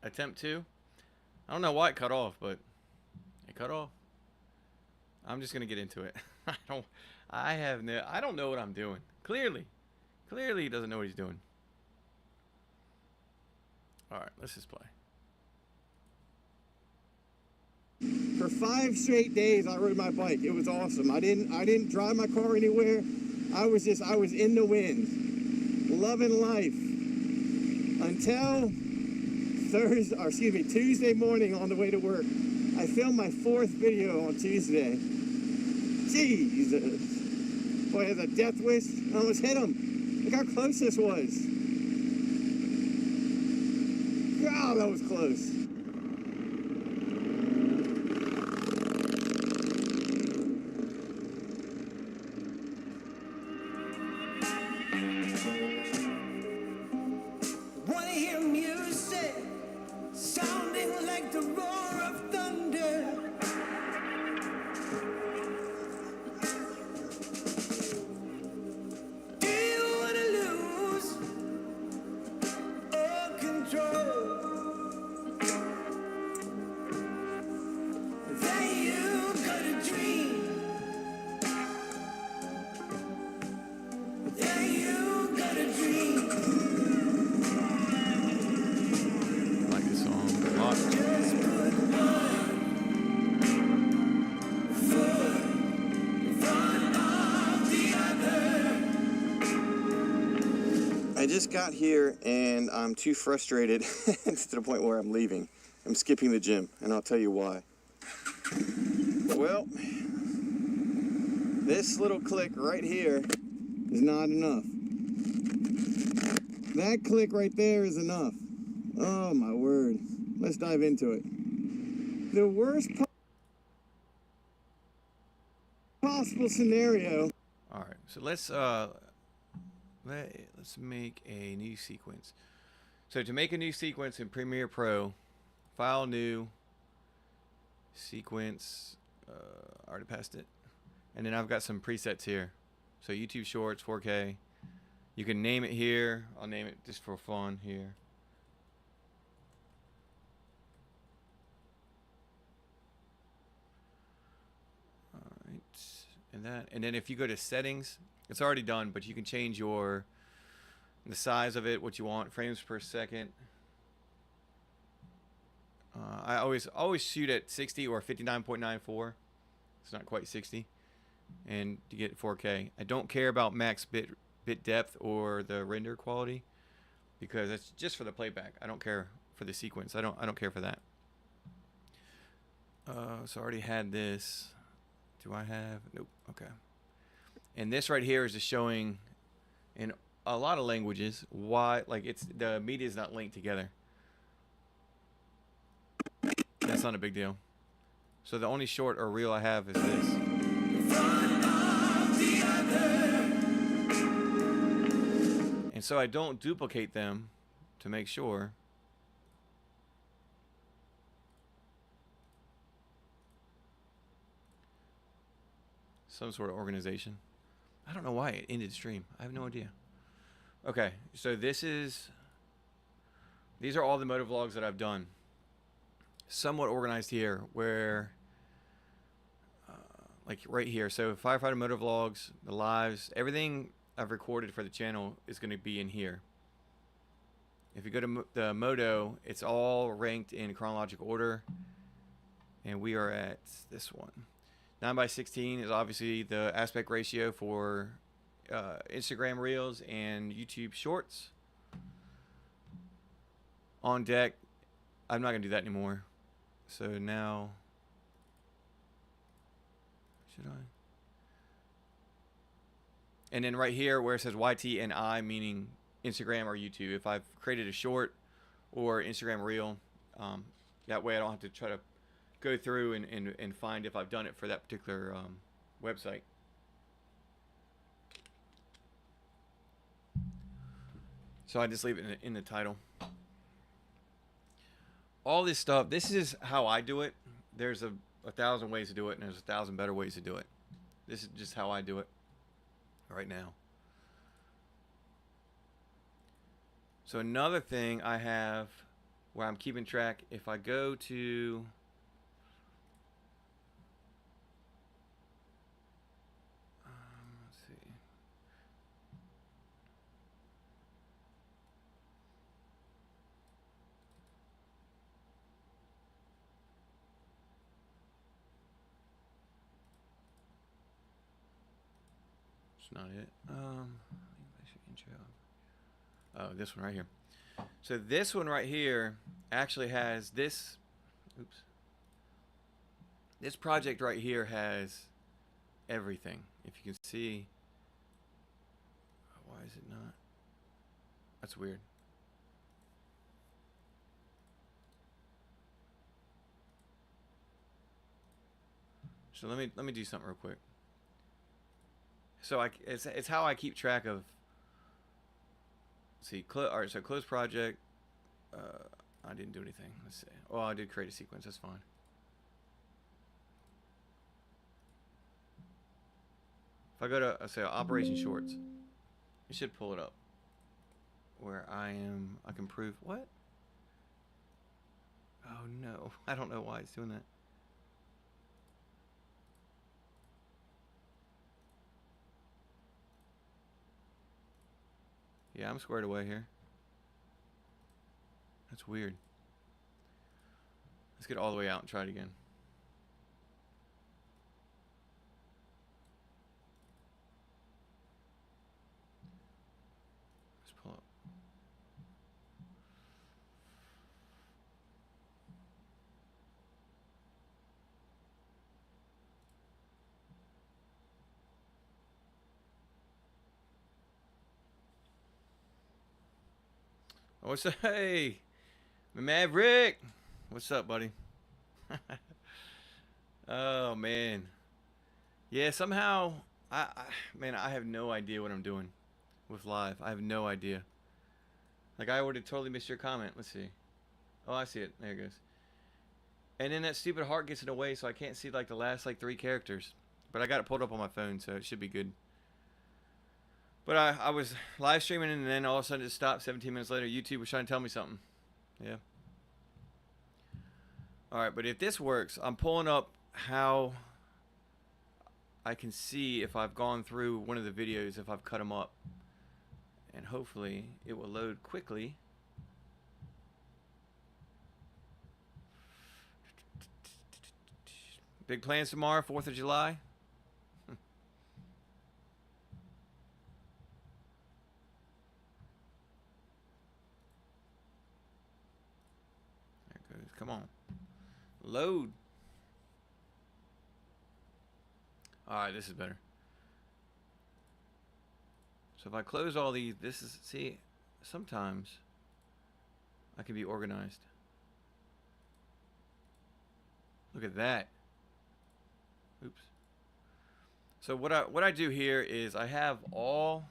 Attempt two. I don't know why it cut off, but it cut off. I'm just gonna get into it. I don't. I have no. I don't know what I'm doing. Clearly, he doesn't know what he's doing. All right, let's just play. For 5 straight days, I rode my bike. It was awesome. I didn't drive my car anywhere. I was in the wind, loving life until Tuesday morning on the way to work. I filmed my 4th video on Tuesday. Jesus. Boy, it was a death wish. I almost hit him. Look how close this was. God, that was close. Wanna hear music sounding like the roar of thunder? Do you wanna lose all control? Then you got a dream. Then you got a dream. I like this song a lot. Just put one foot in front of the other. I just got here and I'm too frustrated to the point where I'm leaving. I'm skipping the gym, and I'll tell you why. Well, this little click right here is not enough. That click right there is enough. Oh my word. Let's dive into it. The worst possible scenario. All right, so let's make a new sequence. So to make a new sequence in Premiere Pro, file new sequence. I already passed it, and then I've got some presets here. So YouTube Shorts, 4K. You can name it here. I'll name it just for fun here. All right, and then if you go to settings, it's already done, but you can change the size of it, what you want, frames per second. I always shoot at 60 or 59.94. It's not quite 60, and to get 4K. I don't care about max bit depth or the render quality, because that's just for the playback. I don't care for the sequence. I don't care for that. So I already had this. Do I have? Nope. Okay. And this right here is just showing in a lot of languages why, like, it's the media is not linked together. That's not a big deal. So the only short or reel I have is this. And so I don't duplicate them to make sure. Some sort of organization. I don't know why it ended stream. I have no idea. Okay, so these are all the motovlogs that I've done. Somewhat organized here, where like right here. So firefighter motovlogs, the lives, everything I've recorded for the channel is going to be in here. If you go to the moto, it's all ranked in chronological order, and we are at this one. 9:16 is obviously the aspect ratio for Instagram Reels and YouTube Shorts. On deck, I'm not going to do that anymore. So now, should I? And then right here where it says YT and I, meaning Instagram or YouTube, if I've created a short or Instagram Reel, that way I don't have to try to go through and find if I've done it for that particular website. So I just leave it in the title. All this stuff, this is how I do it. There's a 1,000 ways to do it, and there's 1,000 better ways to do it. This is just how I do it right now. So another thing I have where I'm keeping track. If I go to let's see. It's not it. Intro. Oh, this one right here. So this one right here actually has this. Oops. This project right here has everything. If you can see. Why is it not? That's weird. So let me do something real quick. So it's how I keep track of. See, alright, so close project. I didn't do anything. Let's see. Oh, I did create a sequence. That's fine. If I go to say Operation Shorts, it should pull it up. Where I can prove what? Oh no, I don't know why it's doing that. Yeah, I'm squared away here. That's weird. Let's get all the way out and try it again. Let's pull up. What's up? Hey, Maverick. What's up, buddy? Oh man. Yeah, somehow man, I have no idea what I'm doing with live. I have no idea. Like I would have totally missed your comment. Let's see. Oh, I see it. There it goes. And then that stupid heart gets in the way, so I can't see like the last like 3 characters. But I got it pulled up on my phone, so it should be good. But I was live streaming and then all of a sudden it stopped. 17 minutes later, YouTube was trying to tell me something. Yeah. Alright, but if this works, I'm pulling up how I can see if I've gone through one of the videos, if I've cut them up. And hopefully it will load quickly. Big plans tomorrow, 4th of July. There it goes. Come on. Load. Alright, this is better. So if I close all these, this is, see, sometimes I can be organized. Look at that. Oops. So what I do here is I have all,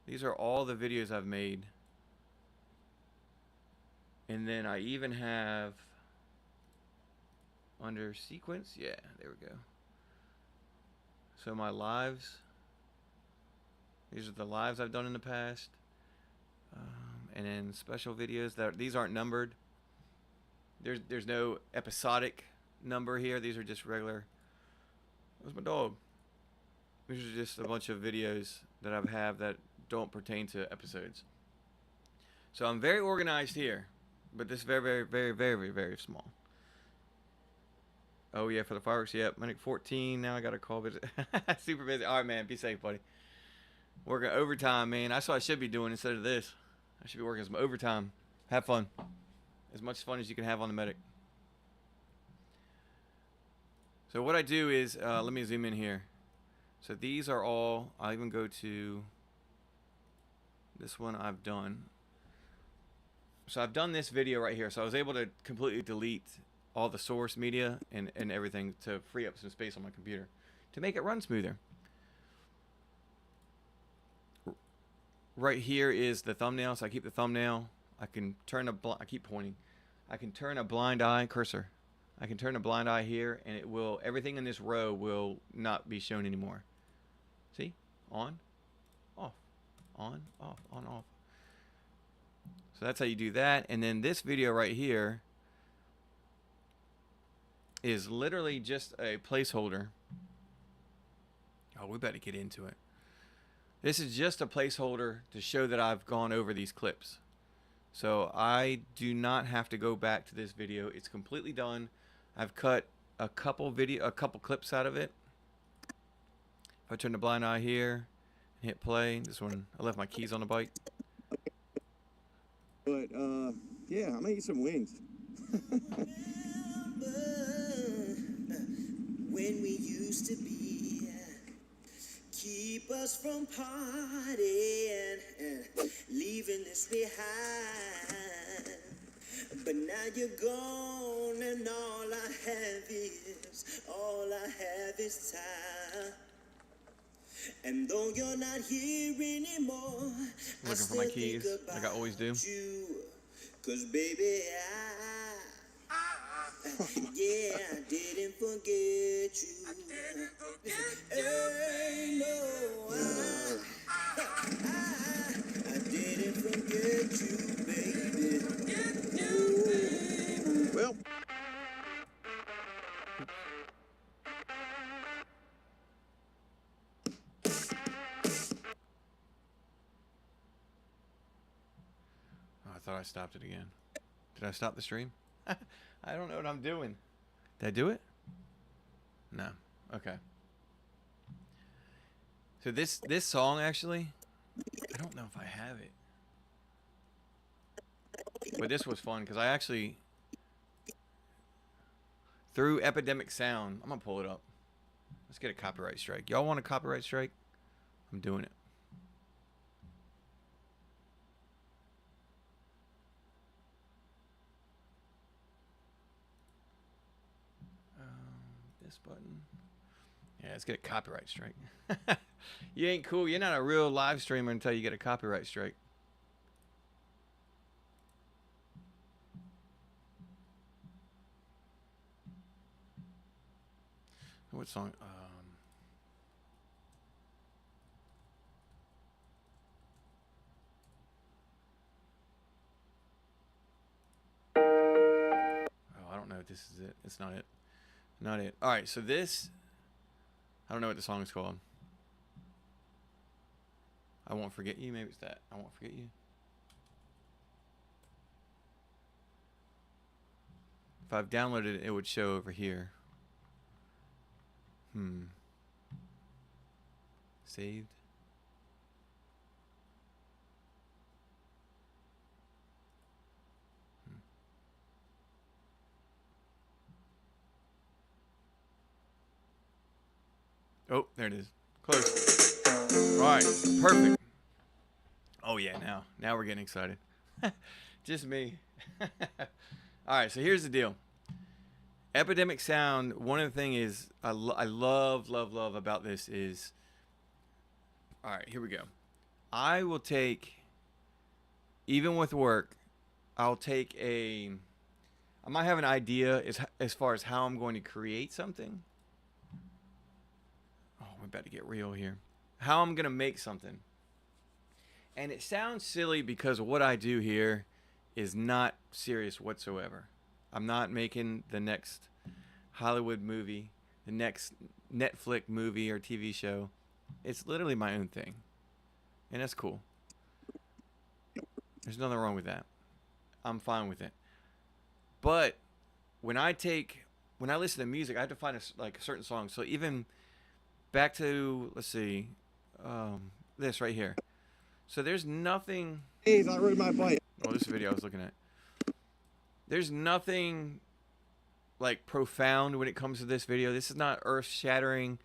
these are all the videos I've made. And then I even have under sequence, yeah, there we go. So my lives, these are the lives I've done in the past. And then special videos, these aren't numbered. There's no episodic number here. These are just regular. Where's my dog? These are just a bunch of videos that I have that don't pertain to episodes. So I'm very organized here, but this is very, very, very, very, very small. Oh yeah, for the fireworks, yep. Minute 14. Now I got a call visit. Super busy. All right, man. Be safe, buddy. Working overtime, man. That's what I should be doing instead of this. I should be working some overtime. Have fun. As much fun as you can have on the medic. So what I do is, let me zoom in here. So these are all, I'll even go to this one I've done. So I've done this video right here. So I was able to completely delete all the source media and everything to free up some space on my computer to make it run smoother. Right here is the thumbnail, so I keep the thumbnail. I can turn I keep pointing. I can turn a blind eye cursor. I can turn a blind eye here, and it will, everything in this row will not be shown anymore. See? On, off, on, off, on, off. So that's how you do that. And then this video right here is literally just a placeholder. Oh, we better get into it. This is just a placeholder to show that I've gone over these clips. So I do not have to go back to this video. It's completely done. I've cut a couple clips out of it. If I turn the blind eye here and hit play, this one, I left my keys on the bike. But yeah, I'm gonna eat some wings. When we used to be, keep us from partying and leaving this behind. But now you're gone and all I have is time. And though you're not here anymore, Looking for my keys, like I always do. you. 'Cause baby, yeah, I didn't forget you. Hey, no, I didn't forget you, baby. Well, Oh, I thought I stopped it again. Did I stop the stream? I don't know what I'm doing. Did I do it? No. Okay. So this song actually, I don't know if I have it. But this was fun because I actually, through Epidemic Sound, I'm gonna pull it up. Let's get a copyright strike. Y'all want a copyright strike? I'm doing it. This button. Yeah, let's get a copyright strike. You ain't cool. You're not a real live streamer until you get a copyright strike. What song? Oh, I don't know if this is it. It's not it. Not it. All right, so this, I don't know what the song is called. I Won't Forget You. Maybe it's that. I Won't Forget You. If I've downloaded it, it would show over here. Saved. Oh, there it is. Close. All right, perfect. Oh yeah, now we're getting excited. Just me. All right, so here's the deal. Epidemic Sound, one of the things is I love about this is, all right, here we go. I will take, even with work, I might have an idea as far as how I'm going to create something. Oh, we're about to get real here. How I'm going to make something. And it sounds silly because what I do here is not serious whatsoever. I'm not making the next Hollywood movie, the next Netflix movie or TV show. It's literally my own thing. And that's cool. There's nothing wrong with that. I'm fine with it. But when I listen to music, I have to find a certain song. So even back to, let's see, this right here. So there's nothing. days I rode my bike. Oh, this video I was looking at. There's nothing like profound when it comes to this video. This is not earth-shattering.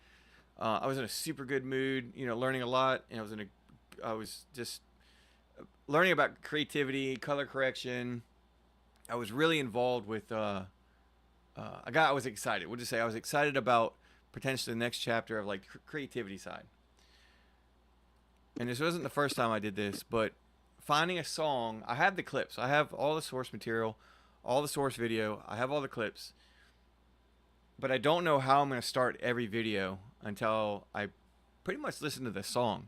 I was in a super good mood, learning a lot, and I was just learning about creativity, color correction. I was really involved with. I was excited. We'll just say I was excited about potentially the next chapter of creativity side. And this wasn't the first time I did this, but finding a song. I have the clips. I have all the source material, all the source video. I have all the clips. But I don't know how I'm going to start every video until I pretty much listen to the song.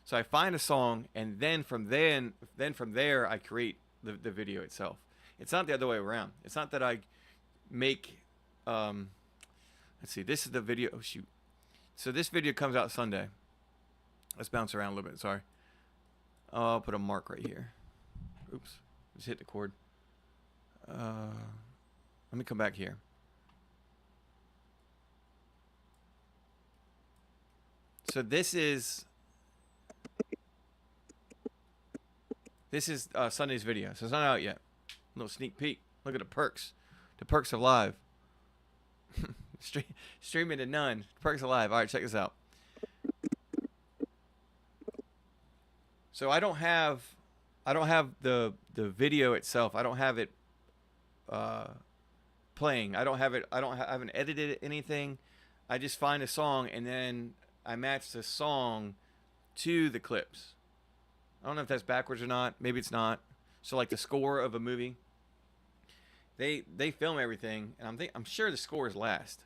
So I find a song, and then from there I create the video itself. It's not the other way around. It's not that I make. Let's see. This is the video. Oh shoot. So this video comes out Sunday. Let's bounce around a little bit. Sorry. I'll put a mark right here. Oops. Just hit the cord. Let me come back here. So this is Sunday's video. So it's not out yet. A little sneak peek. Look at the perks. The perks of live. Streaming to none. Perks of live. All right, check this out. So I don't have the video itself. I don't have it playing. I haven't edited anything. I just find a song and then I match the song to the clips. I don't know if that's backwards or not. Maybe it's not. So like the score of a movie, they film everything, and I'm sure the score is last,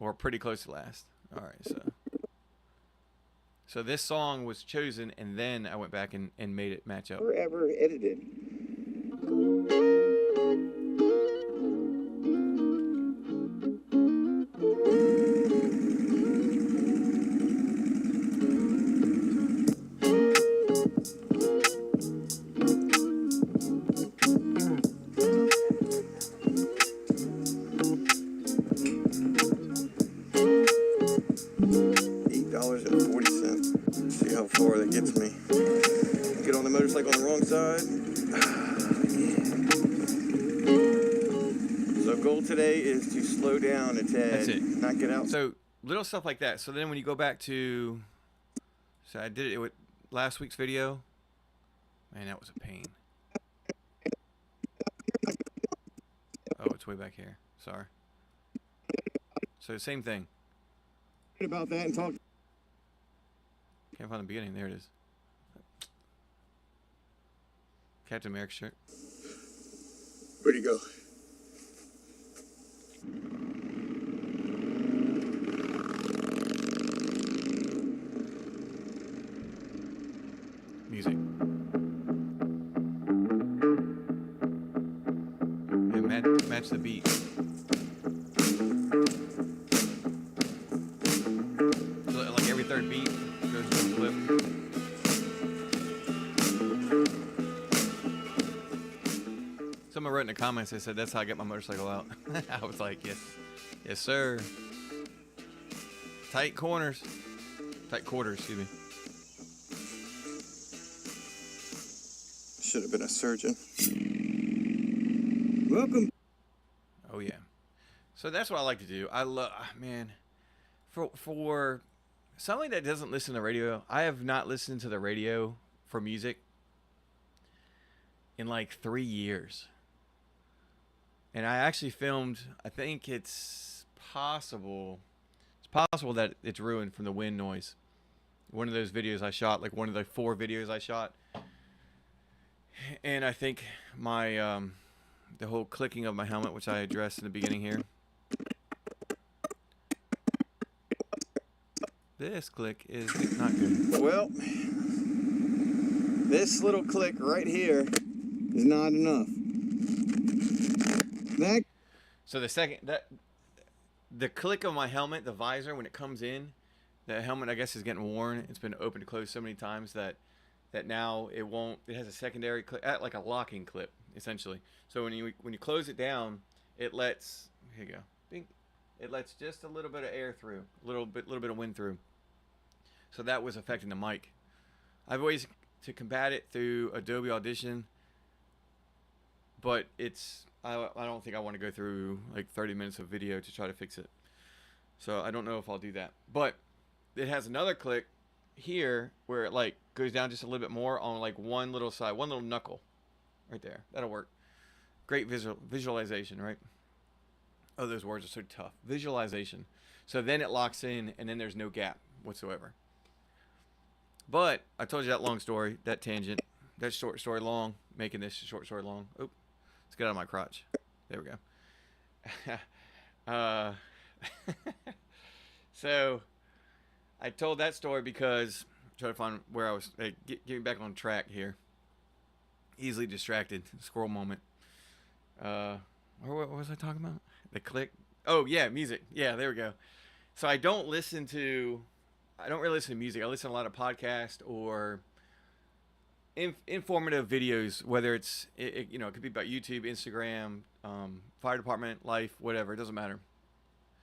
or pretty close to last. All right, so this song was chosen, and then I went back and made it match up. Ever edited. $8.40. See how far that gets me. Get on the motorcycle on the wrong side. So goal today is to slow down a tad. That's it. Not get out. So little stuff like that. So then when you go back to, so I did it with last week's video. Man, that was a pain. Oh, it's way back here. Sorry. So same thing. About that and talk. Can't find the beginning. There it is. Captain America shirt. Where'd he go? Music. Yeah, match the beat. Like every third beat goes to a clip. Someone wrote in the comments, they said, that's how I get my motorcycle out. I was like, yes sir. Tight quarters, excuse me. Should have been a surgeon. Welcome. Oh yeah. So that's what I like to do. I love, man, for somebody that doesn't listen to the radio, I have not listened to the radio for music in like 3 years. And I actually filmed, I think it's possible that it's ruined from the wind noise. One of those videos I shot, like one of the 4 videos I shot. And I think my, the whole clicking of my helmet, which I addressed in the beginning here. This click is not good. Well, this little click right here is not enough. So the click of my helmet, the visor, when it comes in, the helmet I guess is getting worn. It's been open to close so many times that now it won't. It has a secondary clip, like a locking clip, essentially. So when you close it down, it lets, here you go, bing, it lets just a little bit of air through, a little bit of wind through. So that was affecting the mic. I've always to combat it through Adobe Audition, but I don't think I want to go through like 30 minutes of video to try to fix it. So I don't know if I'll do that. But it has another click here where it like goes down just a little bit more on like one little side, one little knuckle right there. That'll work. Great visualization, right? Oh, those words are so tough. Visualization. So then it locks in and then there's no gap whatsoever. But I told you that long story, that tangent, that short story long, making this short story long. Oh, let's get out of my crotch. There we go. So I told that story because try to find where I was. Hey, get me back on track here. Easily distracted. Squirrel moment. What was I talking about? The click. Oh yeah, music. Yeah, there we go. So I don't really listen to music. I listen to a lot of podcasts or informative videos, whether it could be about YouTube, Instagram, fire department, life, whatever. It doesn't matter.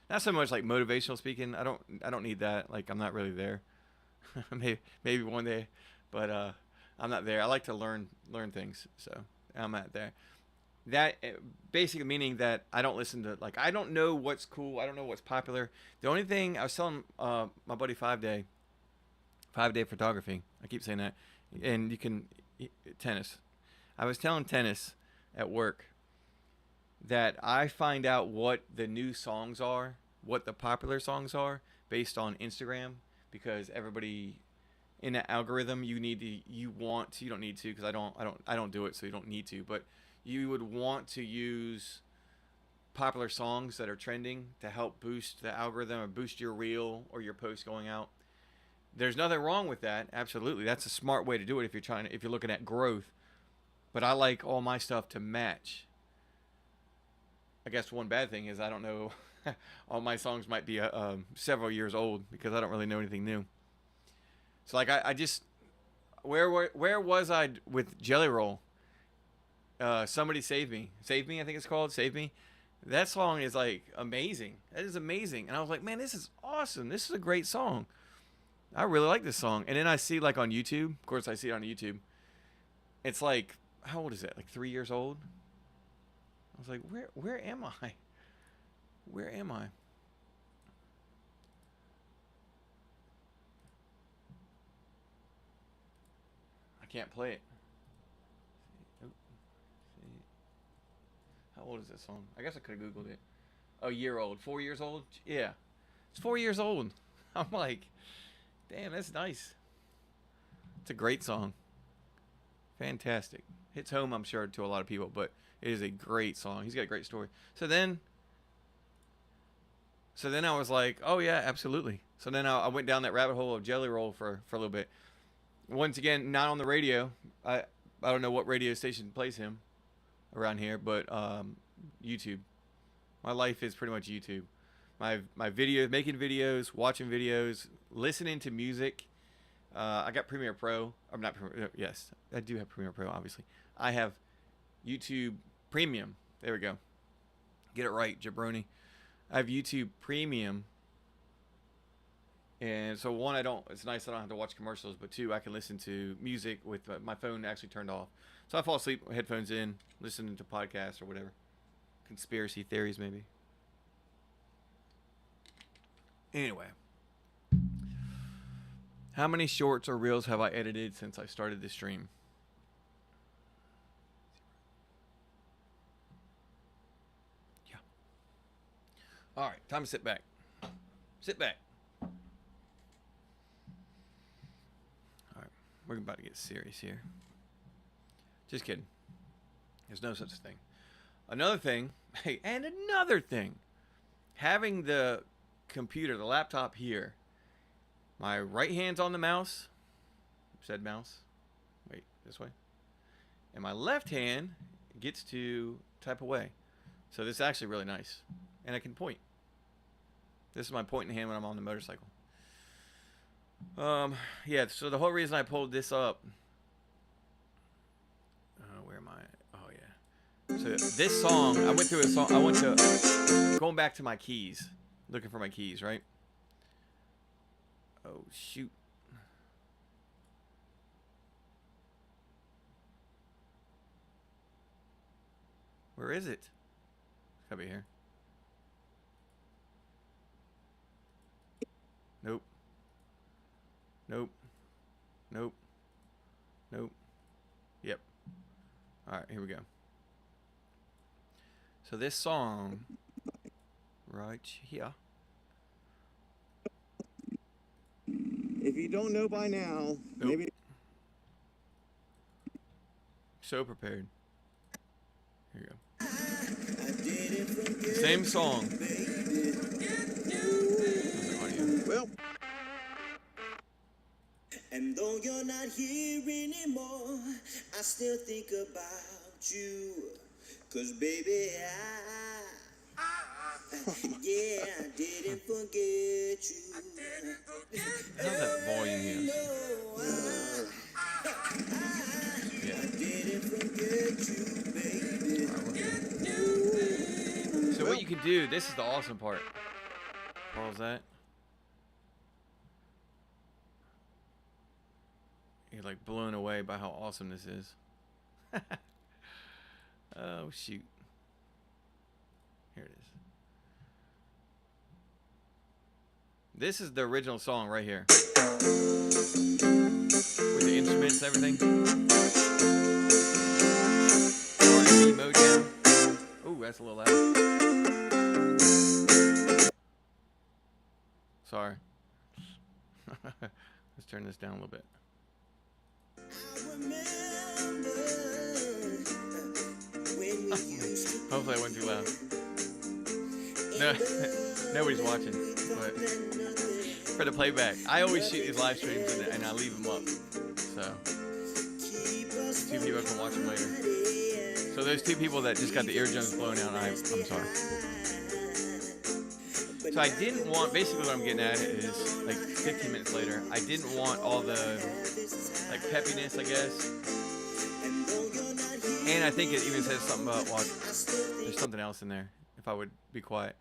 Not so much like motivational speaking. I don't need that. Like I'm not really there. maybe one day, but I'm not there. I like to learn things, so I'm not there. That basically meaning that I don't listen to, like, I don't know what's cool. I don't know what's popular. The only thing I was telling my buddy 5-day photography. I keep saying that, and you can tennis. I was telling tennis at work that I find out what the new songs are, what the popular songs are, based on Instagram, because everybody in that algorithm, you don't need to, because I don't do it, so you don't need to, but you would want to use popular songs that are trending to help boost the algorithm or boost your reel or your post going out. There's nothing wrong with that. Absolutely. That's a smart way to do it if you're looking at growth. But I like all my stuff to match. I guess one bad thing is I don't know. All my songs might be several years old because I don't really know anything new. So like I just, where was I with Jelly Roll? Somebody Save Me. Save Me, I think it's called. Save Me. That song is like amazing. That is amazing. And I was like, man, this is awesome. This is a great song. I really like this song. And then I see like on YouTube, of course I see it on YouTube. It's like, how old is it? Like 3 years old? I was like, where am I? Where am I? I can't play it. How old is this song? I guess I could have Googled it. A year old. 4 years old? Yeah. It's 4 years old. I'm like, damn, that's nice. It's a great song. Fantastic. Hits home, I'm sure, to a lot of people, but it is a great song. He's got a great story. So then I was like, oh yeah, absolutely. So then I went down that rabbit hole of Jelly Roll for a little bit. Once again, not on the radio. I don't know what radio station plays him around here, but YouTube. My life is pretty much YouTube. My videos, making videos, watching videos, listening to music. I got Premiere Pro. I'm not Premiere. Yes, I do have Premiere Pro. Obviously, I have YouTube Premium. There we go. Get it right, jabroni. I have YouTube Premium, and so one, it's nice I don't have to watch commercials, but two, I can listen to music with my phone actually turned off. So I fall asleep, headphones in, listening to podcasts or whatever. Conspiracy theories, maybe. Anyway. How many shorts or reels have I edited since I started this stream? Yeah. All right, time to sit back. Sit back. All right, we're about to get serious here. Just kidding. There's no such thing. Another thing, having the computer, the laptop here, my right hand's on the mouse, said mouse, wait, this way, and my left hand gets to type away. So this is actually really nice, and I can point. This is my pointing hand when I'm on the motorcycle. Yeah, so the whole reason I pulled this up, where am I? Oh yeah. So this song, I went through a song, going back to my keys, looking for my keys, right? Oh, shoot. Where is it? It's gotta be here. Nope. Nope. Nope. Nope. Yep. Alright, here we go. So this song, right here. If you don't know by now, Nope. maybe. So prepared. Here you go. Same song. Well, And though you're not here anymore, I still think about you. 'Cause baby, yeah, I didn't forget you. How's that volume here? Yeah. I didn't forget you, baby. So what you can do, this is the awesome part. Pause that. You're like blown away by how awesome this is. Oh shoot. Here it is. This is the original song right here. With the instruments and everything. R&B mode down. Ooh, that's a little loud. Sorry. Let's turn this down a little bit. Hopefully I wasn't too loud. No, nobody's watching, but for the playback, I always shoot these live streams and I leave them up, so 2 people can watch them later. So those 2 people that just got the eardrums blown out, I'm sorry. So I didn't want, basically what I'm getting at is, like 15 minutes later, I didn't want all the, like, peppiness, I guess. And I think it even says something about, well, there's something else in there, if I would be quiet.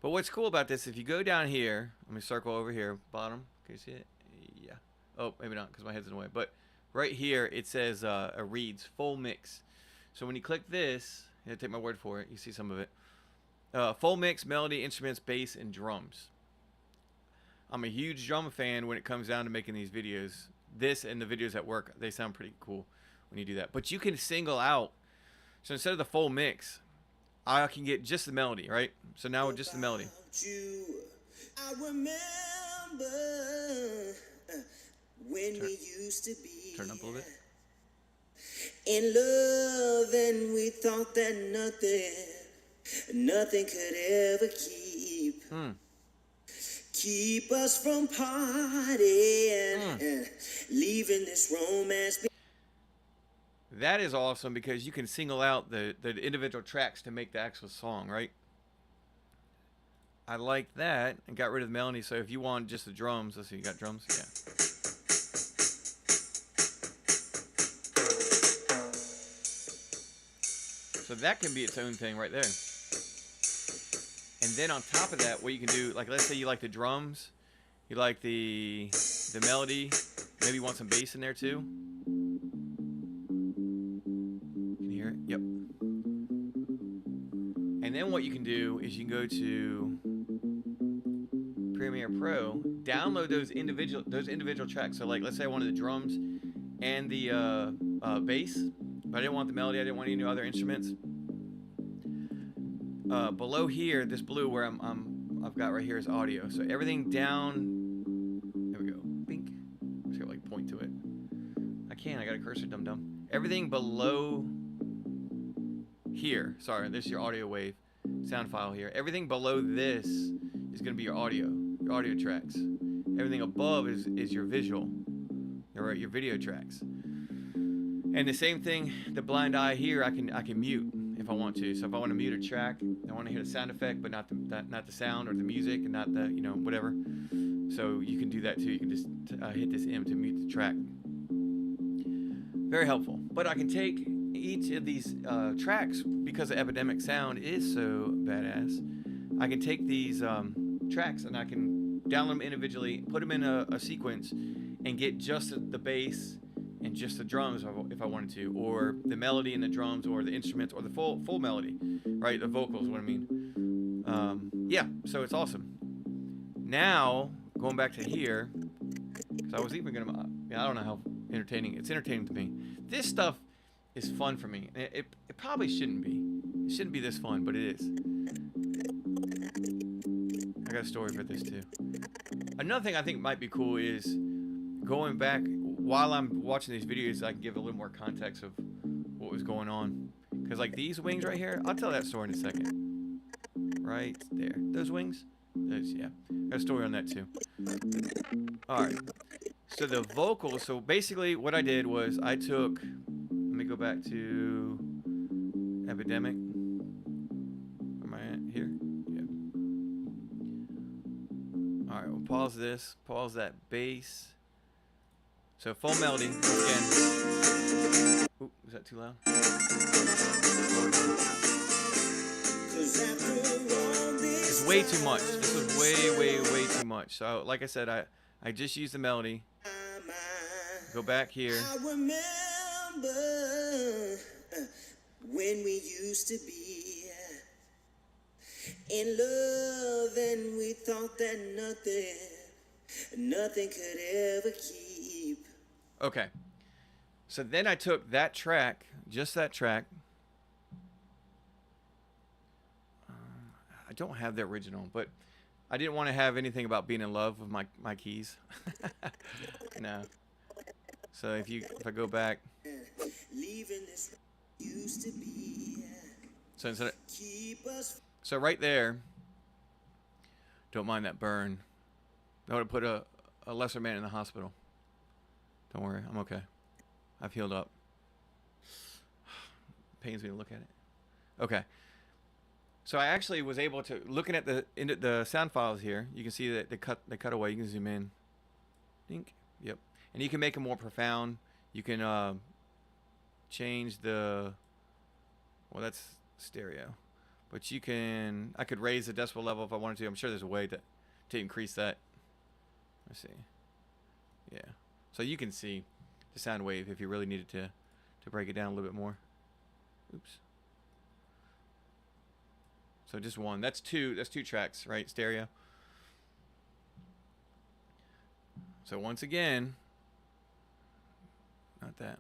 But what's cool about this, if you go down here, let me circle over here, bottom, can you see it? Yeah. Oh, maybe not, because my head's in the way. But right here, it says, it reads, full mix. So when you click this, you take my word for it, you see some of it. Full mix, melody, instruments, bass, and drums. I'm a huge drum fan when it comes down to making these videos. This and the videos at work, they sound pretty cool when you do that. But you can single out. So instead of the full mix, I can get just the melody, right? So now with just the melody. I remember when we used to be Turn up a little bit. in love, and we thought that nothing could ever keep us from partying and leaving this romance. That is awesome because you can single out the individual tracks to make the actual song, right? I like that and got rid of the melody. So if you want just the drums, let's see, you got drums? Yeah. So that can be its own thing right there. And then on top of that, what you can do, like let's say you like the drums, you like the melody, maybe you want some bass in there too. Can you hear it? Yep. And then what you can do is you can go to Premiere Pro, download those individual tracks. So like let's say I wanted the drums and the bass, but I didn't want the melody, I didn't want any other instruments. Below here, this blue where I've got right here is audio. So everything down, there we go, bink. I'm just gonna like point to it. I got a cursor, dum-dum. Everything below here, sorry, this is your audio wave, sound file here. Everything below this is gonna be your audio tracks. Everything above is your visual, your video tracks. And the same thing, the blind eye here, I can mute if I want to. So if I want to mute a track, I want to hear the sound effect, but not the sound or the music, and not the whatever. So you can do that too. You can just hit this M to mute the track. Very helpful. But I can take each of these tracks, because the Epidemic sound is so badass. I can take these tracks and I can download them individually, put them in a sequence, and get just the bass and just the drums if I wanted to, or the melody and the drums, or the instruments, or the full melody, right? The vocals, what I mean. Yeah, so it's awesome. Now, going back to here, because I was even going to, I don't know how entertaining, it's entertaining to me. This stuff is fun for me. It probably shouldn't be. It shouldn't be this fun, but it is. I got a story for this too. Another thing I think might be cool is going back, while I'm watching these videos, I can give a little more context of what was going on. Because like these wings right here, I'll tell that story in a second. Right there. Those wings? Those, yeah. Got a story on that too. Alright. So the vocals, so basically what I did was I took, let me go back to Epidemic. Am I at here? Yeah. All right, we'll pause this, pause that bass. So full melody, again. Ooh, is that too loud? It's way too much. This was way too much. So like I said, I just used the melody. Go back here. I remember when we used to be in love and we thought that nothing could ever keep. Okay. So then I took that track, just that track. I don't have the original, but I didn't want to have anything about being in love with my keys. No. So if I go back, Leaving this used to be. So right there, don't mind that burn. I would have put a lesser man in the hospital. Don't worry, I'm okay. I've healed up. Pains me to look at it. Okay. So I actually was able to, looking at the sound files here, you can see that they cut away. You can zoom in. Dink. Yep. And you can make them more profound. You can change the, well, that's stereo. But you can, I could raise the decibel level if I wanted to. I'm sure there's a way to increase that. Let's see. Yeah. So you can see the sound wave if you really needed to break it down a little bit more. Oops. So just one. That's two tracks, right? Stereo. So once again, not that.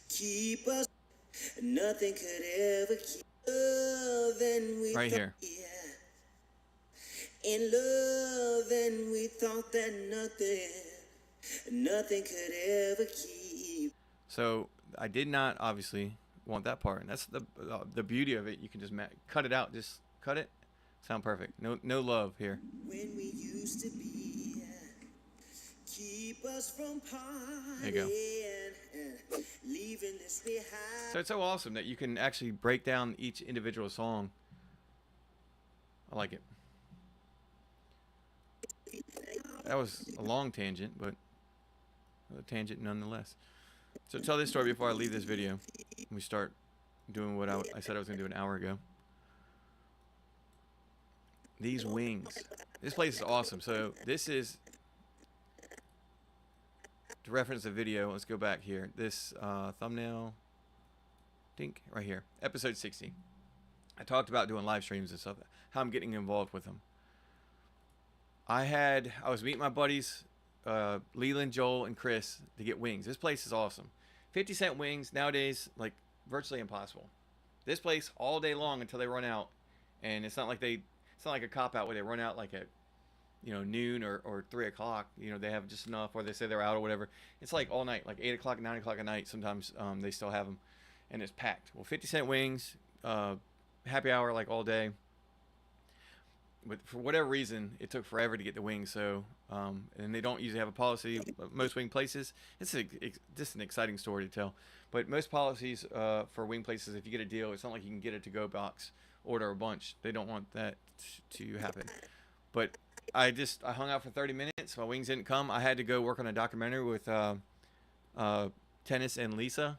Keep us, nothing could ever keep love and we right here. In love and we thought that nothing could ever keep. So I did not obviously want that part, and that's the beauty of it. You can just cut it out, just cut it, sound perfect. No love here. When we used to be, keep us from partying. There you go. Leaving this behind. So it's so awesome that you can actually break down each individual song. I like it. That was a long tangent, but a tangent nonetheless. So tell this story before I leave this video. We start doing what I said I was going to do an hour ago. These wings. This place is awesome. So this is, to reference the video, let's go back here. This thumbnail, dink, right here. Episode 60. I talked about doing live streams and stuff, how I'm getting involved with them. I was meeting my buddies, Leland, Joel, and Chris, to get wings. This place is awesome. 50-cent wings nowadays, like, virtually impossible. This place all day long until they run out, and it's not like a cop-out where they run out like at, noon or 3 o'clock. They have just enough, or they say they're out or whatever. It's like all night, like 8 o'clock, 9 o'clock at night. Sometimes they still have them, and it's packed. Well, 50-cent wings, happy hour like all day. But for whatever reason, it took forever to get the wings. So, and they don't usually have a policy. Most wing places, it's just an exciting story to tell. But most policies for wing places, if you get a deal, it's not like you can get a to-go box, order a bunch. They don't want that to happen. But I hung out for 30 minutes. My wings didn't come. I had to go work on a documentary with Tennis and Lisa,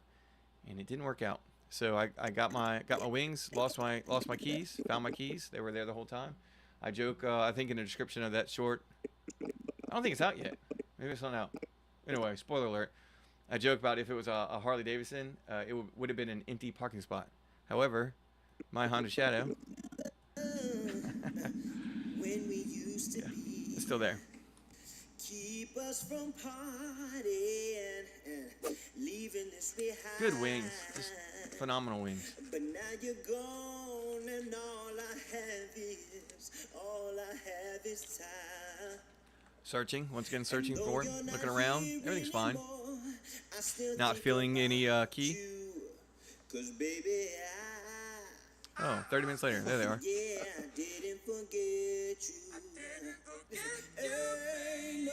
and it didn't work out. So I got my wings, lost my keys, found my keys. They were there the whole time. I joke, I think in the description of that short, I don't think it's out yet. Maybe it's not out. Anyway, spoiler alert. I joke about if it was a Harley Davidson, it would have been an empty parking spot. However, my Honda Shadow, it's still there. Keep us from partying and leaving this behind. Good wings, just phenomenal wings. But now you're gone and all I have is time. Searching, once again searching for, looking around, everything's fine. Not feeling any key. 'Cause baby, Oh, 30 minutes later. There they are. Yeah, I didn't forget you. Hey, no,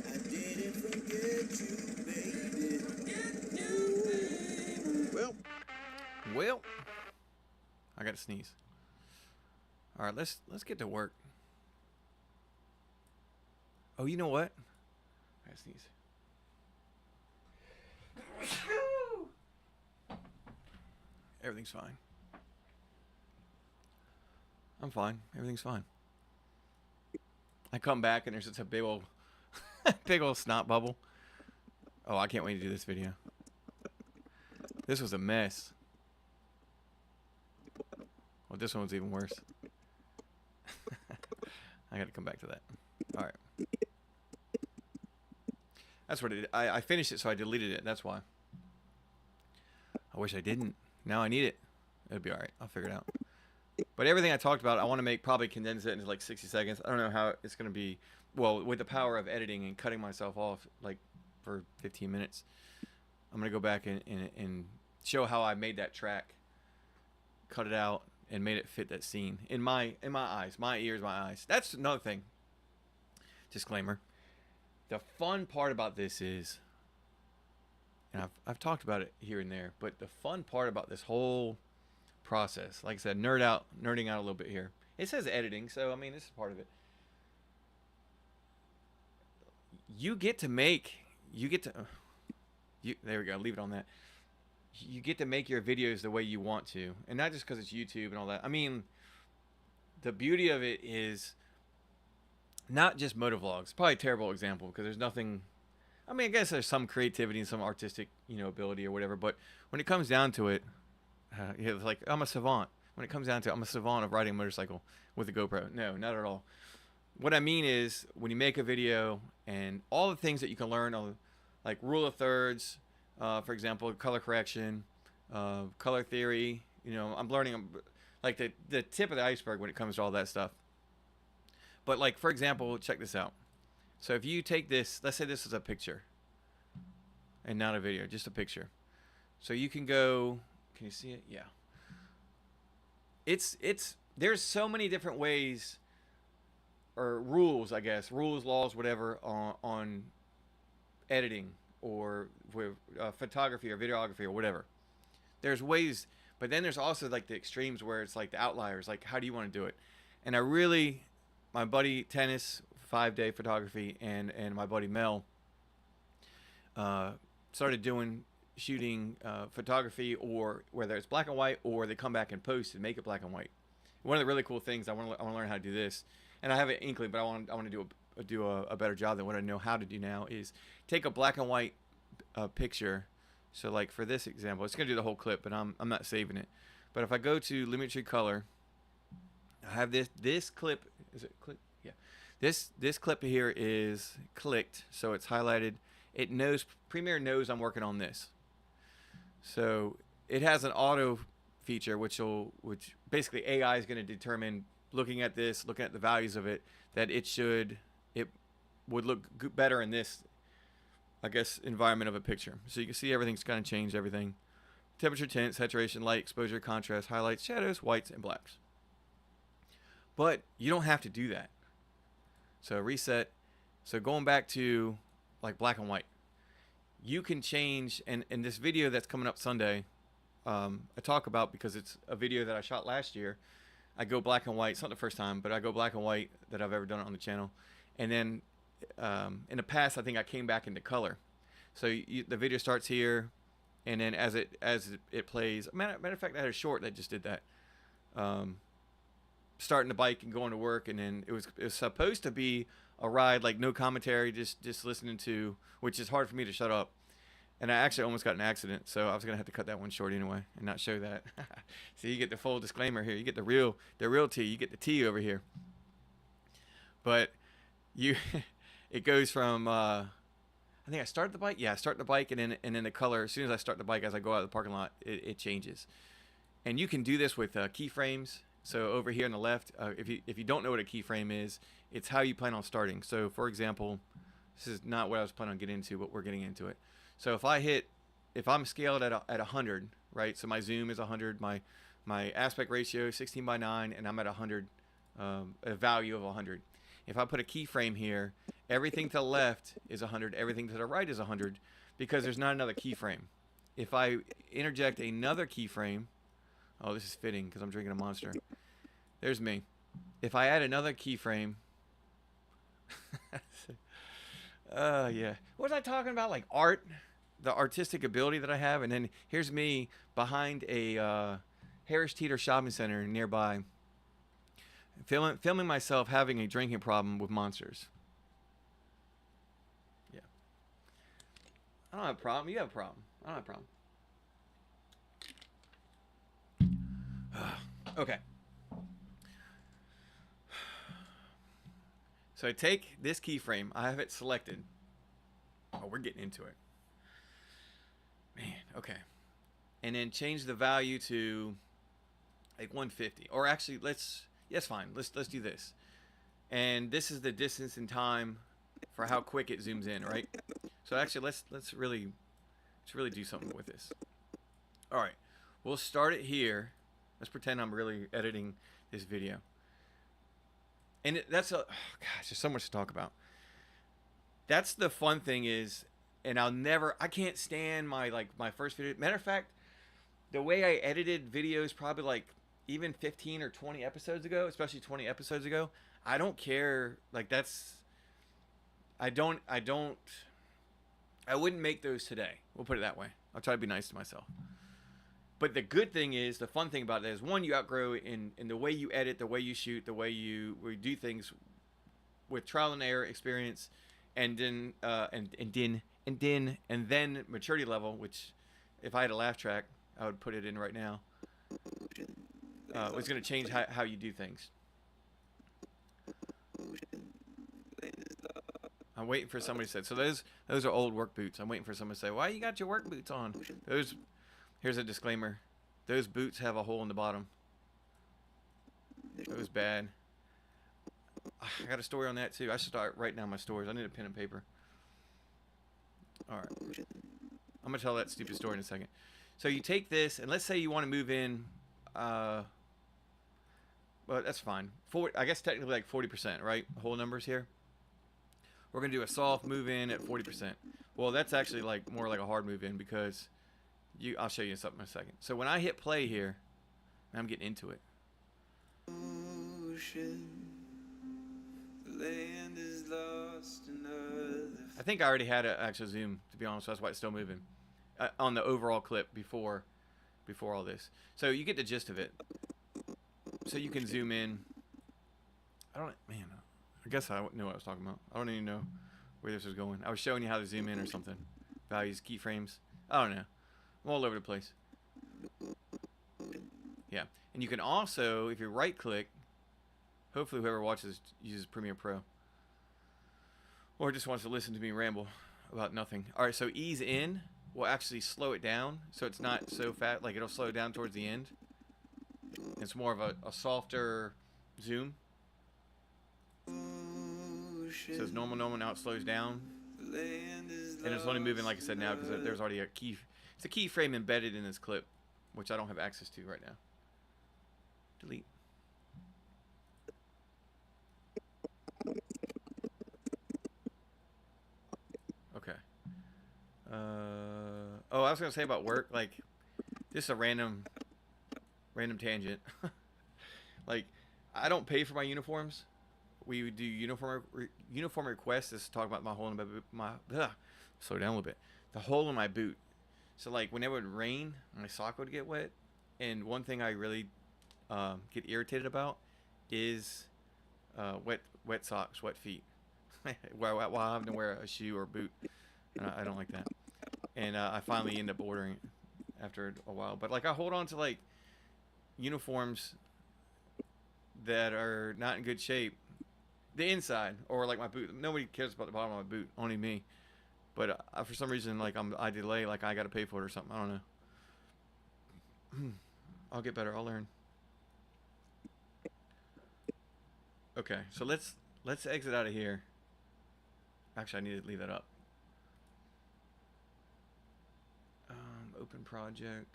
I didn't forget you, baby. Well, Well, I got to sneeze. All right, let's get to work. Oh, you know what? I gotta sneeze. Everything's fine. I'm fine. Everything's fine. I come back and there's just a big old, big old snot bubble. Oh, I can't wait to do this video. This was a mess. Well, this one was even worse. I got to come back to that. All right. That's what it is. I finished it, so I deleted it. That's why. I wish I didn't. Now I need it. It'll be all right. I'll figure it out. But everything I talked about, I want to probably condense it into like 60 seconds. I don't know how it's going to be. Well, with the power of editing and cutting myself off like for 15 minutes, I'm going to go back and show how I made that track, cut it out, and made it fit that scene in my eyes, my ears, my eyes. That's another thing. Disclaimer. The fun part about this is, and I've talked about it here and there, but the fun part about this whole process, like I said, nerding out a little bit here. It says editing, so I mean this is part of it. There we go. Leave it on that. You get to make your videos the way you want to, and not just because it's YouTube and all that. I mean, the beauty of it is not just motovlogs. Probably a terrible example because there's nothing. I mean, I guess there's some creativity and some artistic, ability or whatever. But when it comes down to it, it's like I'm a savant. When it comes down to it, I'm a savant of riding a motorcycle with a GoPro. No, not at all. What I mean is when you make a video and all the things that you can learn, like rule of thirds, for example, color correction, color theory. I'm learning like the tip of the iceberg when it comes to all that stuff. But like, for example, check this out. So if you take this, let's say this is a picture and not a video, just a picture. So you can go, can you see it? Yeah. There's so many different ways or rules, I guess, rules, laws, whatever, on editing or with photography or videography or whatever. There's ways, but then there's also like the extremes where it's like the outliers, like how do you want to do it? And my buddy Tennis, 5-day photography, and my buddy Mel started shooting photography, or whether it's black and white or they come back and post and make it black and white. One of the really cool things, I want to learn how to do this, and I have an inkling, but I want to do a better job than what I know how to do now, is take a black and white picture. So like for this example, it's gonna do the whole clip, but I'm not saving it. But if I go to Lumetri Color, I have this clip. Is it click? Yeah. This clip here is clicked, so it's highlighted. It knows, Premiere knows I'm working on this. So it has an auto feature, which basically AI is going to determine, looking at the values of it, that it would look better in this, I guess, environment of a picture. So you can see everything's kind of changed, everything. Temperature, tint, saturation, light, exposure, contrast, highlights, shadows, whites, and blacks. But you don't have to do that. So reset. So going back to like black and white, you can change, and in this video that's coming up Sunday, I talk about, because it's a video that I shot last year, I go black and white. It's not the first time, but I go black and white that I've ever done it on the channel. And then in the past, I think I came back into color. So the video starts here, and then as it plays, matter of fact, I had a short that just did that. Starting the bike and going to work, and then it was supposed to be a ride, like no commentary, just listening to, which is hard for me to shut up. And I actually almost got in an accident, so I was gonna have to cut that one short anyway and not show that. So you get the full disclaimer here. You get the real tea. You get the tea over here. But it goes from I think I start the bike. Yeah, I start the bike, and then the color. As soon as I start the bike, as I go out of the parking lot, it changes. And you can do this with keyframes. So over here on the left, if you don't know what a keyframe is, it's how you plan on starting. So for example, this is not what I was planning on getting into, but we're getting into it. So if I'm scaled at 100, right? So my zoom is 100, my aspect ratio is 16:9, and I'm at 100, a value of 100. If I put a keyframe here, everything to the left is 100, everything to the right is 100, because there's not another keyframe. If I interject another keyframe, oh, this is fitting because I'm drinking a Monster. There's me. If I add another keyframe, yeah. What was I talking about? Like art, the artistic ability that I have, and then here's me behind a Harris Teeter shopping center nearby, filming myself having a drinking problem with monsters. Yeah. I don't have a problem. You have a problem. I don't have a problem. Okay. So I take this keyframe. I have it selected. Oh, we're getting into it. Man, okay. And then change the value to like 150. Or actually, yes, fine. Let's do this. And this is the distance and time for how quick it zooms in, right? So actually, let's really do something with this. All right. We'll start it here. Let's pretend I'm really editing this video. And that's a, oh gosh, there's so much to talk about. That's the fun thing is, and I can't stand my first video. Matter of fact, the way I edited videos probably like even 15 or 20 episodes ago, especially 20 episodes ago, I don't care. Like I wouldn't make those today. We'll put it that way. I'll try to be nice to myself. But the good thing is, the fun thing about that is, one, you outgrow in the way you edit, the way you shoot, the way you do things with trial and error experience, and then maturity level, which if I had a laugh track, I would put it in right now. It's going to change how you do things. I'm waiting for somebody to say. So those are old work boots. I'm waiting for somebody to say, "Why you got your work boots on?" Here's a disclaimer. Those boots have a hole in the bottom. It was bad. I got a story on that too. I should start writing down my stories. I need a pen and paper. All right. I'm going to tell that stupid story in a second. So you take this, and let's say you want to move in. Well, that's fine. I guess technically like 40%, right? Whole numbers here. We're going to do a soft move in at 40%. Well, that's actually like more like a hard move in because I'll show you something in a second. So when I hit play here, I'm getting into it. Ocean, the land is lost in I think I already had an actual zoom, to be honest. So that's why it's still moving on the overall clip before all this. So you get the gist of it. So you can zoom in. I guess I knew what I was talking about. I don't even know where this was going. I was showing you how to zoom in or something. Values, keyframes. I don't know. I'm all over the place. Yeah. And you can also, if you right click, hopefully whoever watches uses Premiere Pro. Or just wants to listen to me ramble about nothing. Alright, so ease in will actually slow it down. So it's not so fast. Like it'll slow down towards the end. It's more of a softer zoom. So it's normal, now it slows down. And it's only moving, like I said, now because there's already it's a keyframe embedded in this clip, which I don't have access to right now. Delete. Okay. Oh, I was gonna say about work, like, just a random tangent. Like, I don't pay for my uniforms. We would do uniform requests. This is talking about my hole in my slow down a little bit. The hole in my boot. So like when it would rain, my sock would get wet. And one thing I really get irritated about is wet socks, wet feet. while having to wear a shoe or boot. I don't like that. And I finally end up ordering it after a while. But like I hold on to like uniforms that are not in good shape. The inside, or like my boot. Nobody cares about the bottom of my boot, only me. But for some reason, like I delay, like I gotta pay for it or something. I don't know. I'll get better. I'll learn. Okay, so let's exit out of here. Actually, I need to leave that up. Open project.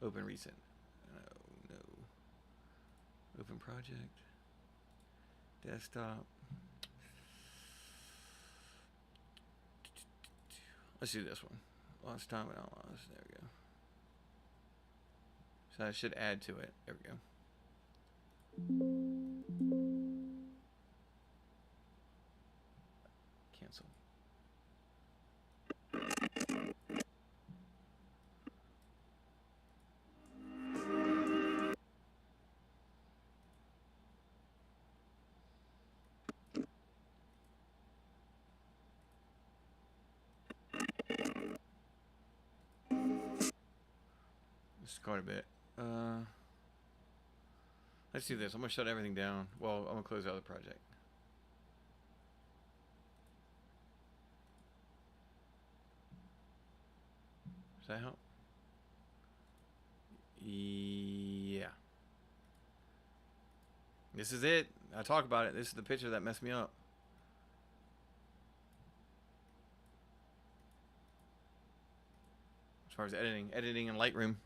Open recent. No. Open project. Desktop. Let's do this one. Lost time without loss. There we go. So I should add to it. There we go. Cancel. This is quite a bit. Let's do this. I'm gonna shut everything down. Well, I'm gonna close out the project. Does that help? Yeah. This is it. I talk about it. This is the picture that messed me up. As far as editing in Lightroom.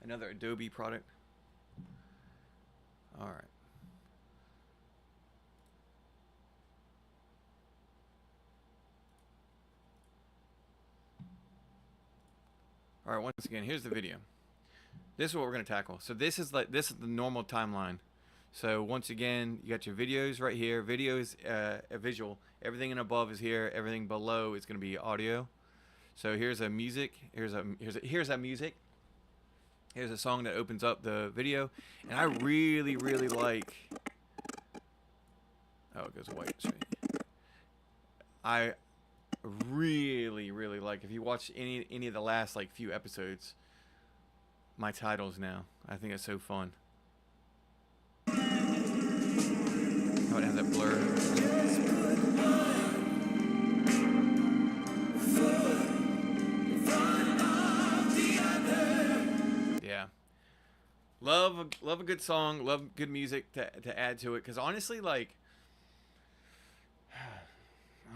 Another Adobe product. All right. All right, once again, here's the video. This is what we're going to tackle. So this is the normal timeline. So once again, you got your videos right here. Videos, a visual. Everything in above is here. Everything below is going to be audio. So here's a music. Here's a music. Here's a song that opens up the video, and I really like. Oh, it goes white straight. I really like, if you watch any of the last like few episodes, my titles now. I think it's so fun. How it has that blur. Yeah. Love a good song, love good music to add to it, because honestly, like,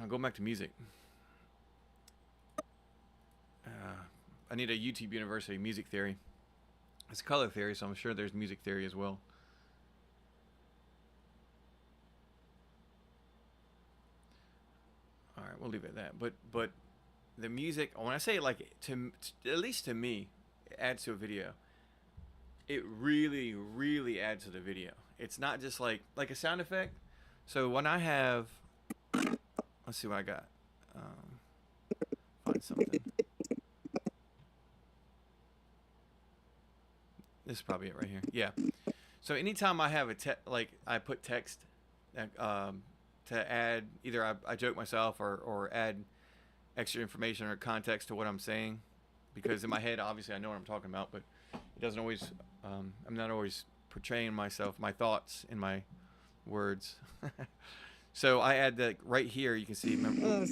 I'll go back to music. I need a YouTube University music theory. It's color theory, so I'm sure there's music theory as well. All right, we'll leave it at that. But the music, when I say like at least to me, it adds to a video. It really adds to the video. It's not just like a sound effect. So when I have, let's see what I got. Find something. This is probably it right here. Yeah. So anytime I have I put text to add, either I joke myself or add extra information or context to what I'm saying, because in my head, obviously I know what I'm talking about, but it doesn't always, I'm not always portraying myself, my thoughts in my words. So I add that right here. You can see, remember,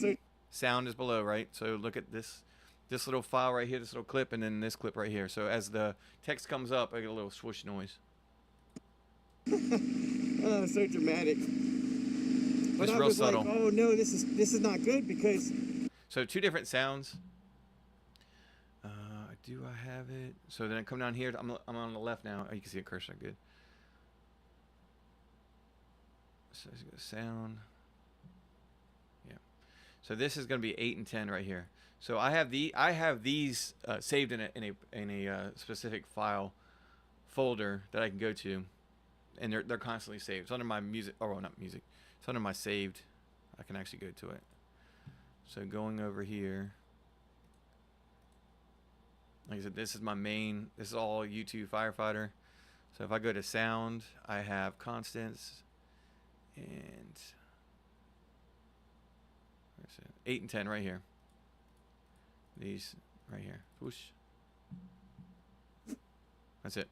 sound is below, right? So look at this little file right here, this little clip, and then this clip right here. So as the text comes up, I get a little swoosh noise. Oh, so dramatic. But It's I real was subtle. like, oh no, this is not good, because. So two different sounds. Do I have it? So then I come down here. I'm on the left now. Oh, you can see a cursor. Good. So it's gonna sound. Yeah. So this is going to be 8 and 10 right here. So I have these saved in a specific file folder that I can go to, and they're constantly saved. It's under my music. Oh, well, not music. It's under my saved. I can actually go to it. So going over here. Like I said, this is my main. This is all YouTube Firefighter. So if I go to sound, I have constants, and where's it? 8 and 10 right here. These right here. Whoosh. That's it.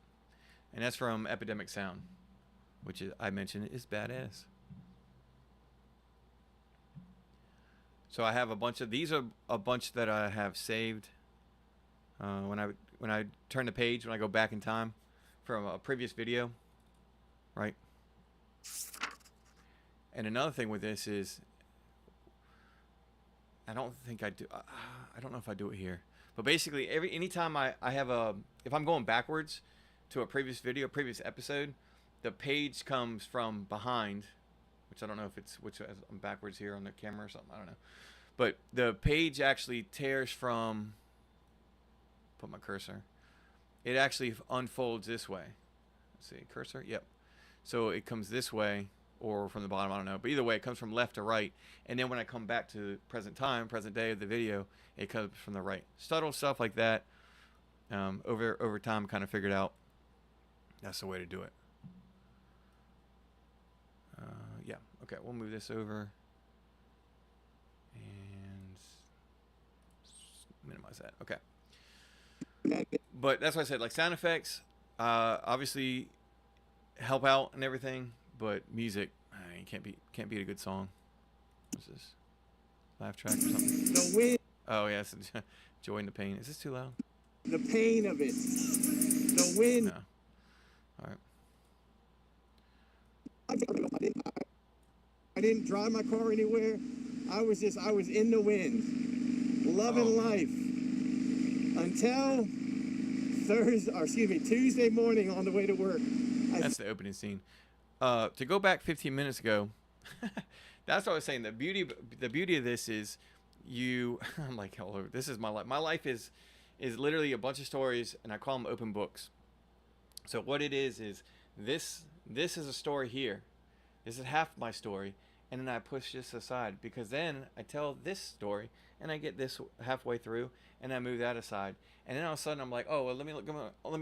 And that's from Epidemic Sound, which I mentioned is badass. So I have a bunch of these. Are a bunch that I have saved. When I turn the page, when I go back in time from a previous video, right? And another thing with this is, I don't think I do. I don't know if I do it here, But basically, anytime I have if I'm going backwards to a previous video, previous episode, the page comes from behind, which I don't know if it's I'm backwards here on the camera or something. I don't know, but the page actually tears from. Put my cursor. It actually unfolds this way. Let's see, cursor. Yep. So it comes this way or from the bottom. I don't know, but either way, it comes from left to right. And then when I come back to present time, present day of the video, it comes from the right. Subtle stuff like that. Over time, kind of figured out that's the way to do it. Yeah. Okay, we'll move this over and minimize that. Okay. But that's why I said, like, sound effects, obviously help out and everything, but music, can't beat a good song. What's this? Laugh track or something? The wind. Oh yeah, it's Joy in the Pain. Is this too loud? The pain of it. The wind. No. All right. I didn't drive my car anywhere. I was in the wind, loving life until Tuesday morning on the way to work. That's the opening scene. To go back 15 minutes ago, that's what I was saying. The beauty of this is I'm like, hello, this is my life. My life is literally a bunch of stories, and I call them open books. So what it is this is a story here. This is half my story, and then I push this aside because then I tell this story, and I get this halfway through, and I move that aside, and then all of a sudden I'm like, oh, well, let me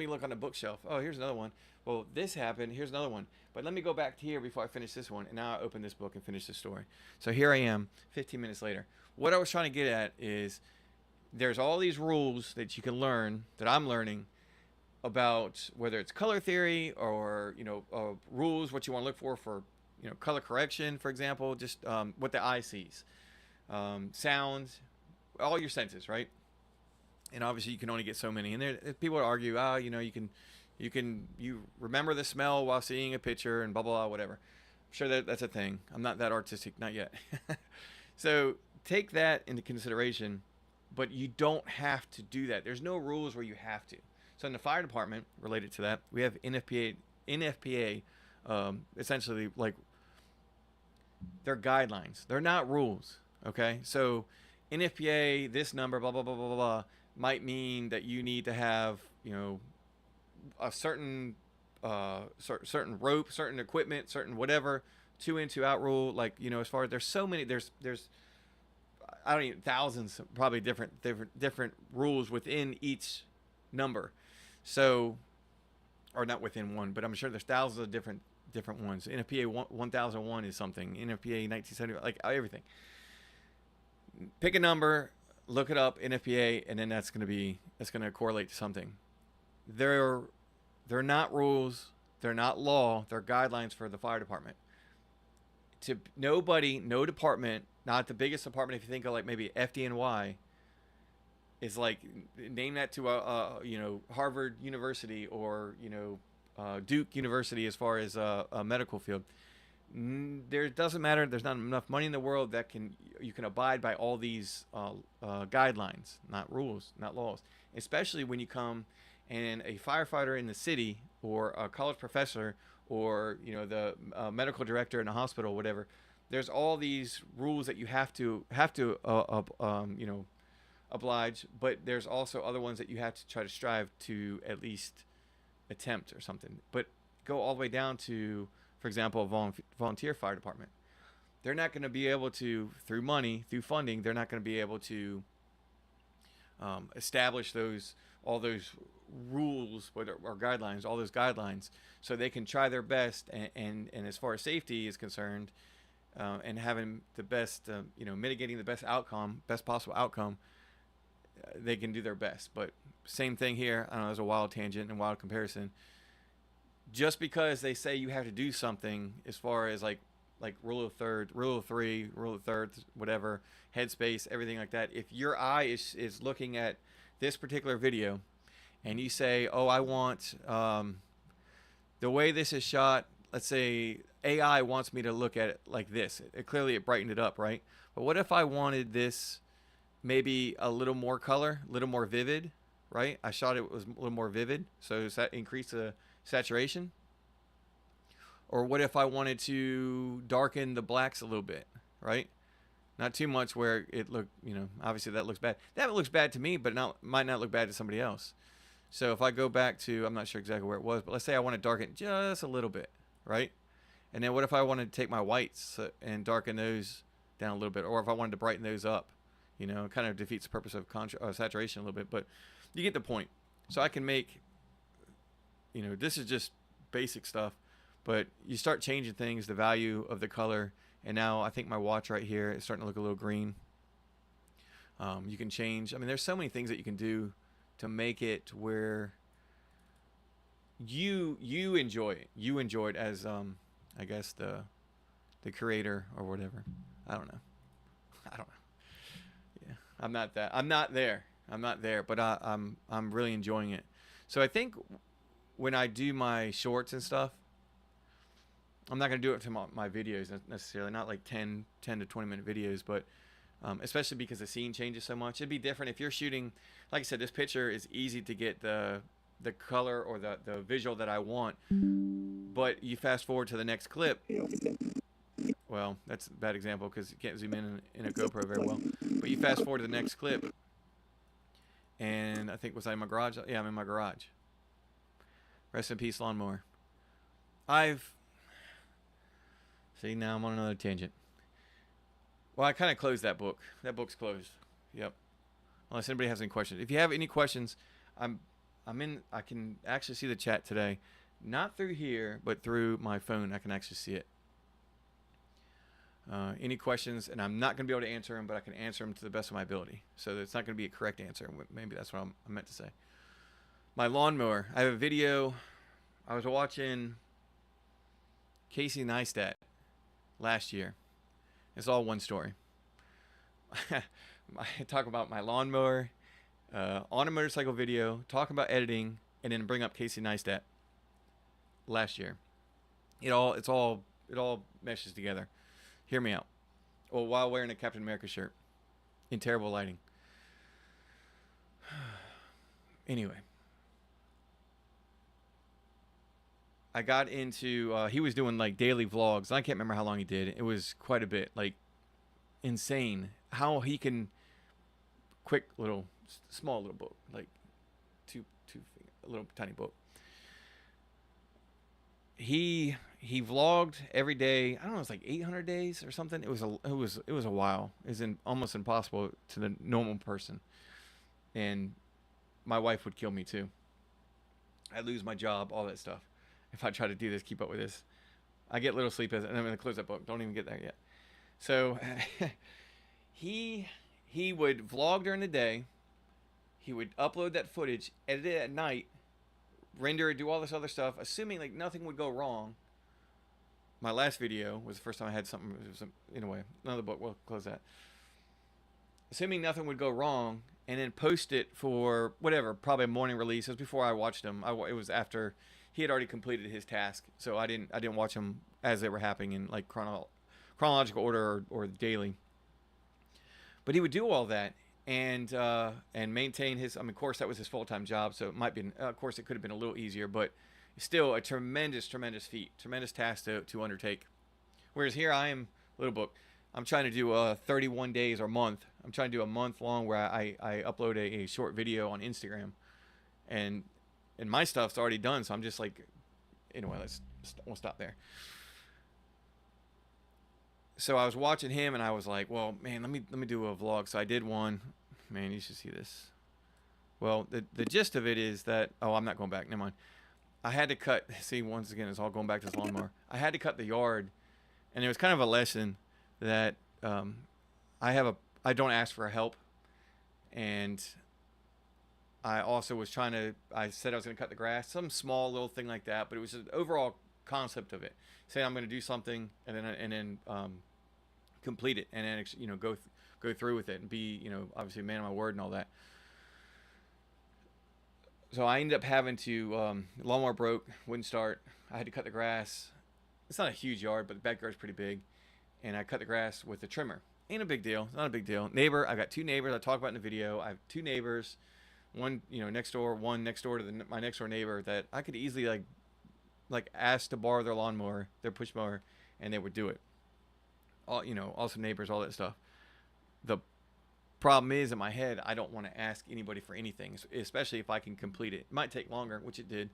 look on the bookshelf. Oh, here's another one. Well, this happened. Here's another one. But let me go back to here before I finish this one, and now I open this book and finish the story. So here I am, 15 minutes later. What I was trying to get at is there's all these rules that you can learn that I'm learning about whether it's color theory or rules, what you want to look for color correction, for example, just what the eye sees, sounds, all your senses, right? And obviously you can only get so many. And there people would argue, you remember the smell while seeing a picture and blah blah blah, whatever. I'm sure that's a thing. I'm not that artistic, not yet. So take that into consideration, but you don't have to do that. There's no rules where you have to. So in the fire department, related to that, we have NFPA, essentially like they're guidelines. They're not rules. Okay, so NFPA, this number, blah blah blah blah blah, blah might mean that you need to have a certain certain rope, certain equipment, certain whatever, 2 in 2 out rule. Like as far as there's so many, there's I don't even thousands, probably different rules within each number. So, or not within one, but I'm sure there's thousands of different ones. NFPA 1001 is something. NFPA 1970, like everything. Pick a number, look it up, NFPA, and then that's going to correlate to something. They're not rules, they're not law, they're guidelines for the fire department. No department, not the biggest department, if you think of like maybe FDNY, is like name that to a Harvard University or Duke University as far as a medical field. There doesn't matter. There's not enough money in the world that you can abide by all these guidelines, not rules, not laws. Especially when you come and a firefighter in the city or a college professor or the medical director in a hospital, whatever. There's all these rules that you have to oblige, but there's also other ones that you have to try to strive to at least attempt or something. But go all the way down to, for example, a volunteer fire department. They're not going to be able to, through money, through funding, they're not going to be able to establish all those rules or guidelines, all those guidelines, so they can try their best. And as far as safety is concerned, and having the best, mitigating the best possible outcome, they can do their best. But same thing here. I don't know, there's a wild tangent and wild comparison. Just because they say you have to do something as far as like rule of third, rule of three, rule of third, whatever, headspace, everything like that. If your eye is looking at this particular video and you say, oh, I want the way this is shot, let's say AI wants me to look at it like this. Clearly it brightened it up, right? But what if I wanted this maybe a little more color, a little more vivid, right? I shot it was a little more vivid, so does that increase the saturation? Or what if I wanted to darken the blacks a little bit, right? Not too much where it look, obviously that looks bad. That looks bad to me, but might not look bad to somebody else. So if I go back to, I'm not sure exactly where it was, but let's say I want to darken just a little bit, right? And then what if I wanted to take my whites and darken those down a little bit, or if I wanted to brighten those up, it kind of defeats the purpose of saturation a little bit, but you get the point. So I can make, this is just basic stuff, but you start changing things, the value of the color, and now I think my watch right here is starting to look a little green. You can change. I mean, there's so many things that you can do to make it where you enjoy it. You enjoy it as I guess the creator or whatever. I don't know. Yeah, I'm not there. I'm not there, but I'm really enjoying it. So I think when I do my shorts and stuff, I'm not going to do it to my videos necessarily, not like 10 to 20 minute videos, but especially because the scene changes so much. It'd be different if you're shooting, like I said, this picture is easy to get the color or the visual that I want, but you fast forward to the next clip. Well, that's a bad example because you can't zoom in a GoPro very well, but you fast forward to the next clip, and I think, was I in my garage? Yeah, I'm in my garage. Rest in peace, lawnmower. See, now I'm on another tangent. Well, I kind of closed that book. That book's closed. Yep. Unless anybody has any questions. If you have any questions, I can actually see the chat today. Not through here, but through my phone. I can actually see it. Any questions, and I'm not going to be able to answer them, but I can answer them to the best of my ability. So it's not going to be a correct answer. Maybe that's what I meant to say. My lawnmower. I have a video. I was watching Casey Neistat last year. It's all one story. I talk about my lawnmower on a motorcycle video, talk about editing, and then bring up Casey Neistat last year. It all meshes together. Hear me out. Well, while wearing a Captain America shirt in terrible lighting. Anyway, I got into he was doing like daily vlogs. I can't remember how long he did. It was quite a bit, like insane how he can small little boat, like a little tiny boat. He vlogged every day. I don't know, it was like 800 days or something. It was a while. It's almost impossible to the normal person. And my wife would kill me too. I'd lose my job, all that stuff. If I try to do this, keep up with this. I get little sleep and I'm going to close that book. Don't even get there yet. So he would vlog during the day. He would upload that footage, edit it at night, render it, do all this other stuff, assuming like nothing would go wrong. My last video was the first time I had something. Anyway, another book. We'll close that. Assuming nothing would go wrong, and then post it for whatever, probably a morning release. It was before I watched them. It was after he had already completed his task, so I didn't watch them as they were happening in like chronological order or daily. But he would do all that and maintain his. I mean, of course, that was his full-time job, so it might be. Of course, it could have been a little easier, but still a tremendous feat, tremendous task to undertake. Whereas here I am, little book. I'm trying to do 31 days or month. I'm trying to do a month long where I upload a short video on Instagram, and my stuff's already done. So I'm just like, anyway, we'll stop there. So I was watching him and I was like, well, man, let me do a vlog. So I did one. Man, you should see this. Well, the gist of it is that, oh, I'm not going back. Never mind. I had to cut. See, once again, it's all going back to this lawnmower. I had to cut the yard, and it was kind of a lesson that I don't ask for help, and I also was I said I was going to cut the grass, some small little thing like that, but it was the overall concept of it. Say I'm going to do something, and then complete it, and then go through with it, and be obviously a man of my word and all that. So I ended up having to, lawnmower broke, wouldn't start. I had to cut the grass. It's not a huge yard, but the backyard's pretty big. And I cut the grass with a trimmer. Ain't a big deal. It's not a big deal. Neighbor, I got 2 neighbors. I talk about in the video. I have 2 neighbors, one next door, one next door to my next door neighbor that I could easily like ask to borrow their lawnmower, their push mower, and they would do it. All also neighbors, all that stuff. The problem is in my head, I don't want to ask anybody for anything, especially if I can complete it. It might take longer, which it did.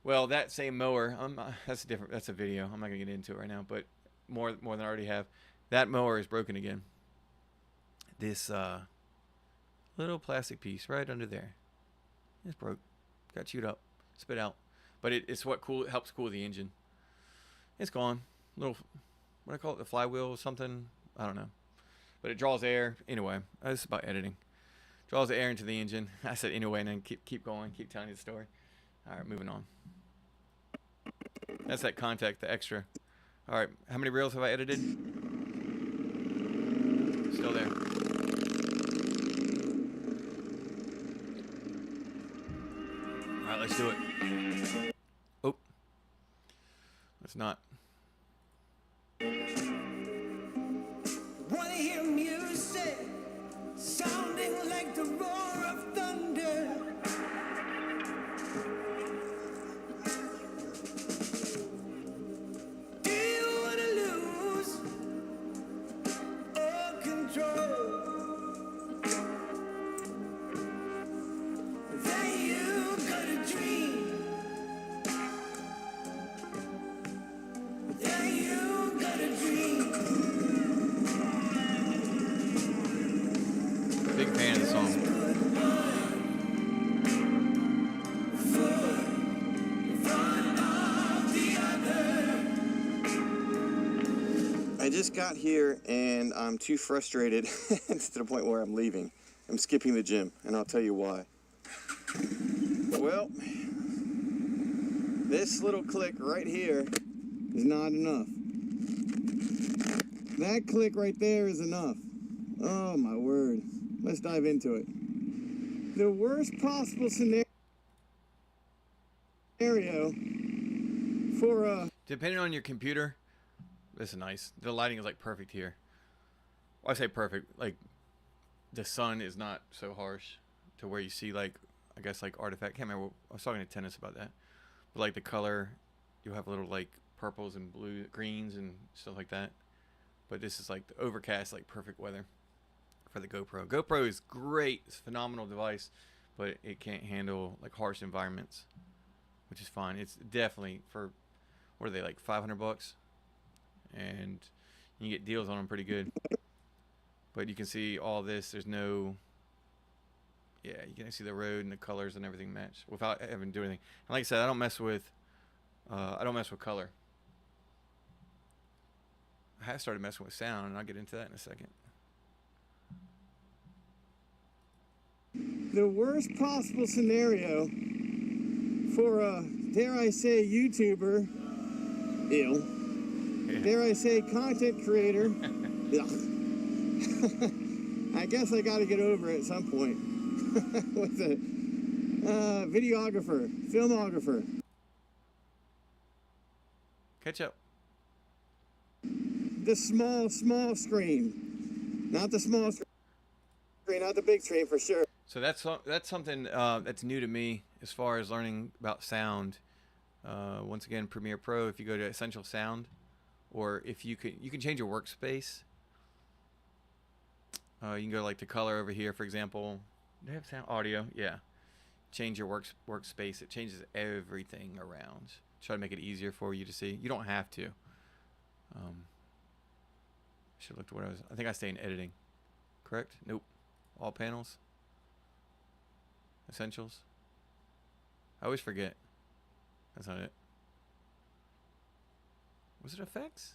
Well, that same mower, that's different. That's a video. I'm not gonna get into it right now, but more than I already have. That mower is broken again. This little plastic piece right under there, it's broke. Got chewed up, spit out. But it's what helps cool the engine. It's gone. Little, what do I call it? The flywheel or something? I don't know. But it draws air. Anyway, this is about editing. Draws the air into the engine. I said anyway, and then keep going, keep telling you the story. All right, moving on. That's that contact, the extra. All right, how many reels have I edited? Still there. All right, let's do it. Oh, let's not. Wanna hear music sounding like the roar of thunder? Do you wanna lose all control? Then you got a dream. Then you got a dream. Big fan of the song. I just got here and I'm too frustrated to the point where I'm leaving. I'm skipping the gym, and I'll tell you why. Well, this little click right here is not enough. That click right there is enough. Oh my word. Let's dive into it. The worst possible scenario for a... Depending on your computer, this is nice. The lighting is like perfect here. Well, I say perfect, like the sun is not so harsh to where you see like, I guess like artifact. Can't remember. I was talking to Tennis about that. But like the color, you have little like purples and blue, greens and stuff like that. But this is like the overcast, like perfect weather for the GoPro. GoPro is great. It's a phenomenal device, but it can't handle like harsh environments, which is fine. It's definitely for, what are they, like $500? And you get deals on them pretty good. But you can see all this. There's no, yeah, you can see the road and the colors and everything match without having to do anything. And like I said, I don't mess with color. I have started messing with sound, and I'll get into that in a second. The worst possible scenario for a, dare I say, YouTuber, dare I say, content creator, I guess I got to get over it at some point, with a videographer, filmographer. Catch up. The small screen, not the small screen, not the big screen for sure. So that's something that's new to me as far as learning about sound. Once again, Premiere Pro. If you go to Essential Sound, or if you can change your workspace. You can go like to color over here, for example. Do they have sound audio? Yeah. Change your workspace. It changes everything around. Try to make it easier for you to see. You don't have to. Should look to what I think I stay in editing. Correct? Nope. All panels. Essentials. I always forget. That's not it. Was it effects?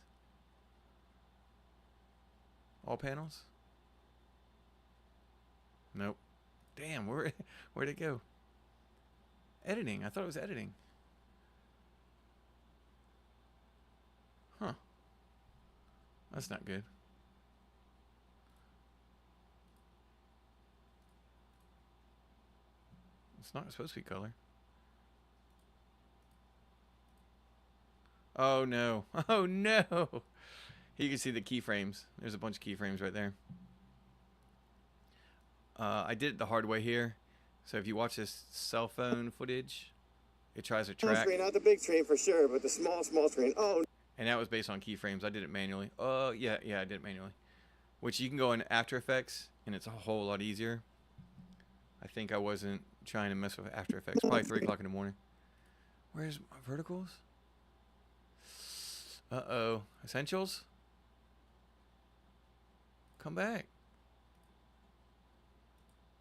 All panels? Nope. Damn, where'd it go? Editing. I thought it was editing. Huh. That's not good. It's not supposed to be color. Oh no. Oh no. Here you can see the keyframes. There's a bunch of keyframes right there. I did it the hard way here. So if you watch this cell phone footage, it tries to Small track. screen, not the big screen for sure, but the small screen. Oh, And that was based on keyframes. I did it manually. Yeah, I did it manually. Which you can go in After Effects, and it's a whole lot easier. I think I wasn't trying to mess with After Effects. Probably 3 o'clock in the morning. Where's my verticals? Uh-oh. Essentials? Come back.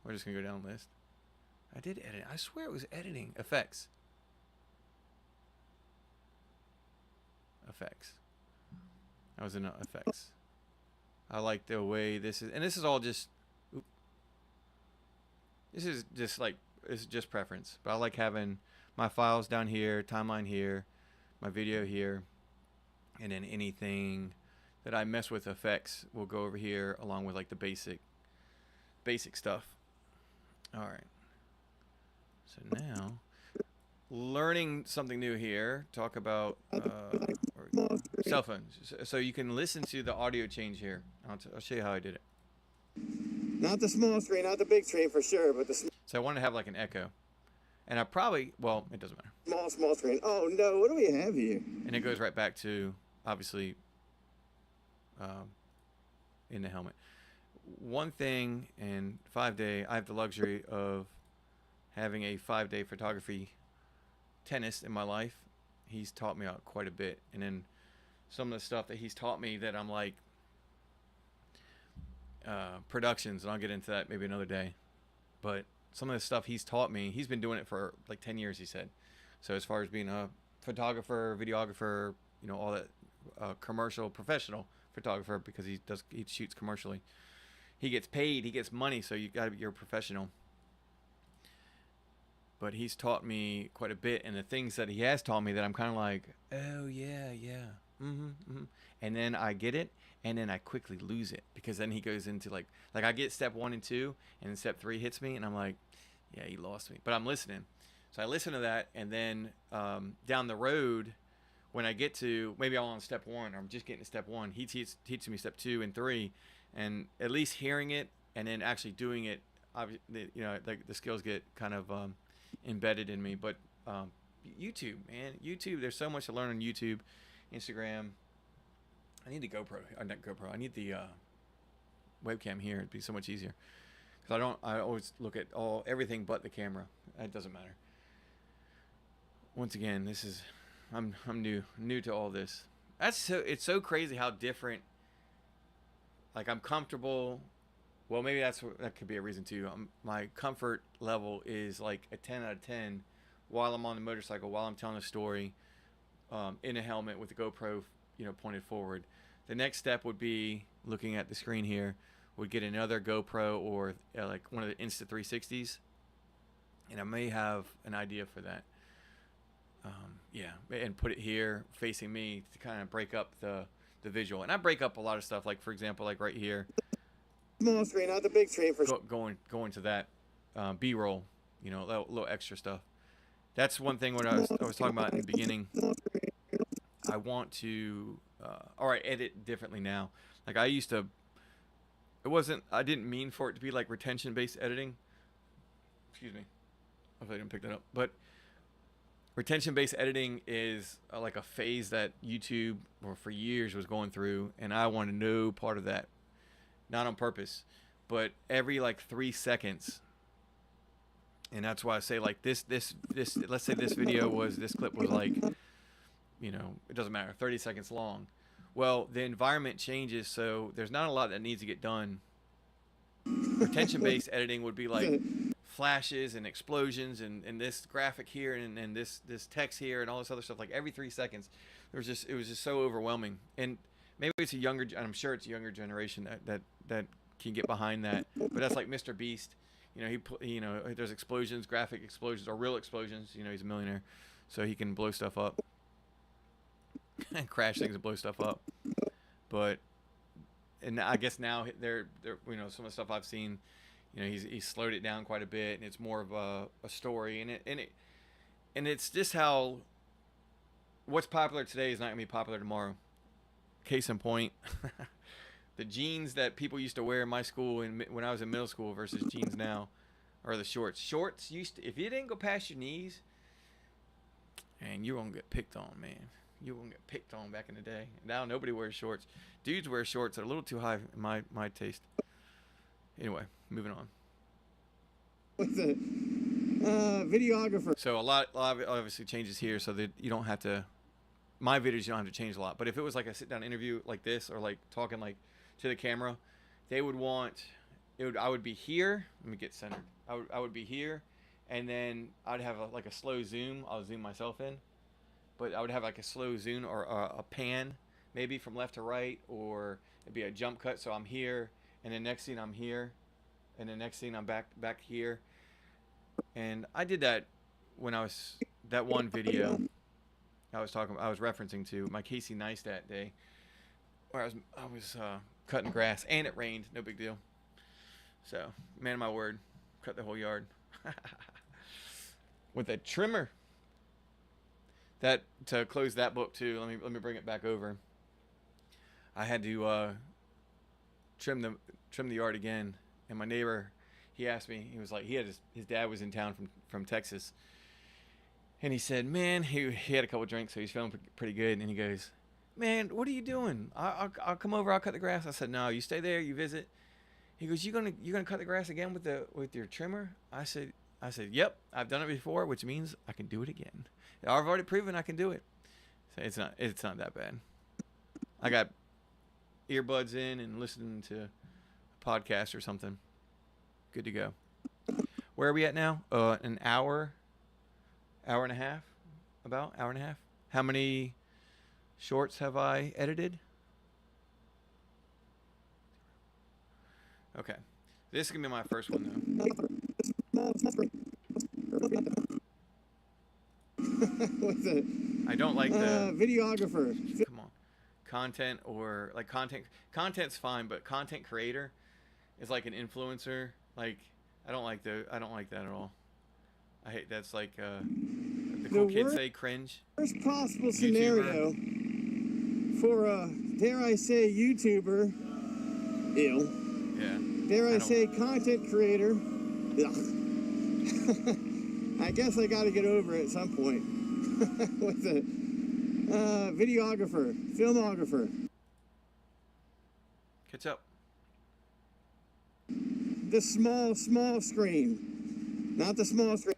We're just going to go down the list. I did edit. I swear it was editing. Effects. Effects. I was in effects. I like the way this is, and this is all just. This is just like, it's just preference. But I like having my files down here, timeline here, my video here, and then anything that I mess with effects will go over here along with like the basic stuff. All right. So now, learning something new here. Talk about cell phones. So you can listen to the audio change here. I'll show you how I did it. not the small screen, not the big screen for sure, but the So I want to have like an echo. And I probably, well, it doesn't matter. small screen. Oh no, what do we have here? And it goes right back to, obviously, in the helmet. One thing in 5-day, I have the luxury of having a 5-day photography tennis in my life. He's taught me out quite a bit. And then some of the stuff that he's taught me that I'm like, productions, and I'll get into that maybe another day. But some of the stuff he's taught me, he's been doing it for like 10 years, he said. So as far as being a photographer, videographer, you know, all that, commercial, professional photographer, because he shoots commercially. He gets paid, he gets money, so you're a professional. But he's taught me quite a bit, and the things that he has taught me that I'm kind of like, oh yeah, and then I get it, and then I quickly lose it, because then he goes into like I get step 1 and 2, and then step 3 hits me, and I'm like, yeah, he lost me. But I'm listening, so I listen to that, and then down the road, when I get to, maybe I'm on step 1, or I'm just getting to step 1, he teaches me step 2 and 3, and at least hearing it and then actually doing it, obviously, you know, like the skills get kind of embedded in me. But YouTube, man, YouTube, there's so much to learn on YouTube, Instagram. I need the GoPro, or not GoPro, I need the webcam here. It'd be so much easier, because I always look at everything but the camera. It doesn't matter. Once again, this is, I'm new to all this. It's so crazy how different. Like, I'm comfortable. Well, maybe that could be a reason too. My comfort level is like a 10 out of 10 while I'm on the motorcycle, while I'm telling a story, in a helmet with the GoPro, you know, pointed forward. The next step would be looking at the screen here. Would get another GoPro or like one of the Insta360s, and I may have an idea for that. Yeah, and put it here facing me to kind of break up the visual. And I break up a lot of stuff, like for example, like right here. Small screen, not the big screen for Going to that B-roll, you know, little extra stuff. That's one thing what I was talking about in the beginning. I want to, edit differently now. Like I used to, I didn't mean for it to be like retention-based editing. Excuse me, if I didn't pick that up. But retention-based editing is like a phase that YouTube, or for years, was going through, and I wanted no part of that. Not on purpose, but every like 3 seconds. And that's why I say like this, let's say this clip was like, you know, it doesn't matter, 30 seconds long. Well, the environment changes, so there's not a lot that needs to get done. Retention-based editing would be like flashes and explosions and this graphic here and this text here and all this other stuff, like every 3 seconds. It was just so overwhelming. And maybe it's I'm sure it's a younger generation that can get behind that. But that's like Mr. Beast. You know, there's explosions, graphic explosions, or real explosions. You know, he's a millionaire, so he can blow stuff up and crash things and blow stuff up. But, and I guess now they're you know, some of the stuff I've seen, you know, he's slowed it down quite a bit, and it's more of a story, and it's just how what's popular today is not gonna be popular tomorrow. case in point, the jeans that people used to wear in my school when I was in middle school versus jeans now are the shorts. Shorts used to, if you didn't go past your knees, and you're gonna get picked on, man. You were gonna get picked on back in the day. Now nobody wears shorts. Dudes wear shorts that are a little too high in my taste. Anyway, moving on. With the videographer. So a lot of it obviously changes here, so that you don't have to. My videos you don't have to change a lot. But if it was like a sit down interview like this, or like talking like to the camera, they would want it. I would be here. Let me get centered. I would be here, and then I'd have like a slow zoom. I'll zoom myself in, but I would have like a slow zoom or a pan, maybe from left to right, or it'd be a jump cut. So I'm here, and the next scene I'm here, and the next scene I'm back here. And I did that when I was that one video I was referencing to my Casey Neistat day, where I was cutting grass and it rained. No big deal. So, man of my word, cut the whole yard with a trimmer. That to close that book too. Let me bring it back over. I had to trim the yard again, and my neighbor, he asked me. He was like, his dad was in town from Texas. And he said, man, he had a couple drinks, so he's feeling pretty good. And he goes, man, what are you doing? I'll come over. I'll cut the grass. I said, no, you stay there. You visit. He goes, you're gonna cut the grass again with your trimmer? I said, yep, I've done it before, which means I can do it again. I've already proven I can do it. So it's not that bad. I got earbuds in and listening to a podcast or something. Good to go. Where are we at now? An hour and a half, about hour and a half. How many shorts have I edited? Okay, this is gonna be my first one though. With the I don't like the videographer. come on, content or like content's fine, but content creator is like an influencer. Like I don't like that at all. I hate that's like the cool kids say cringe. Worst possible scenario for a, dare I say, YouTuber, ill. Yeah. Dare I say, content creator. Ugh. I guess I got to get over it at some point. With the videographer, filmographer. Catch up. The small screen. Not the small screen,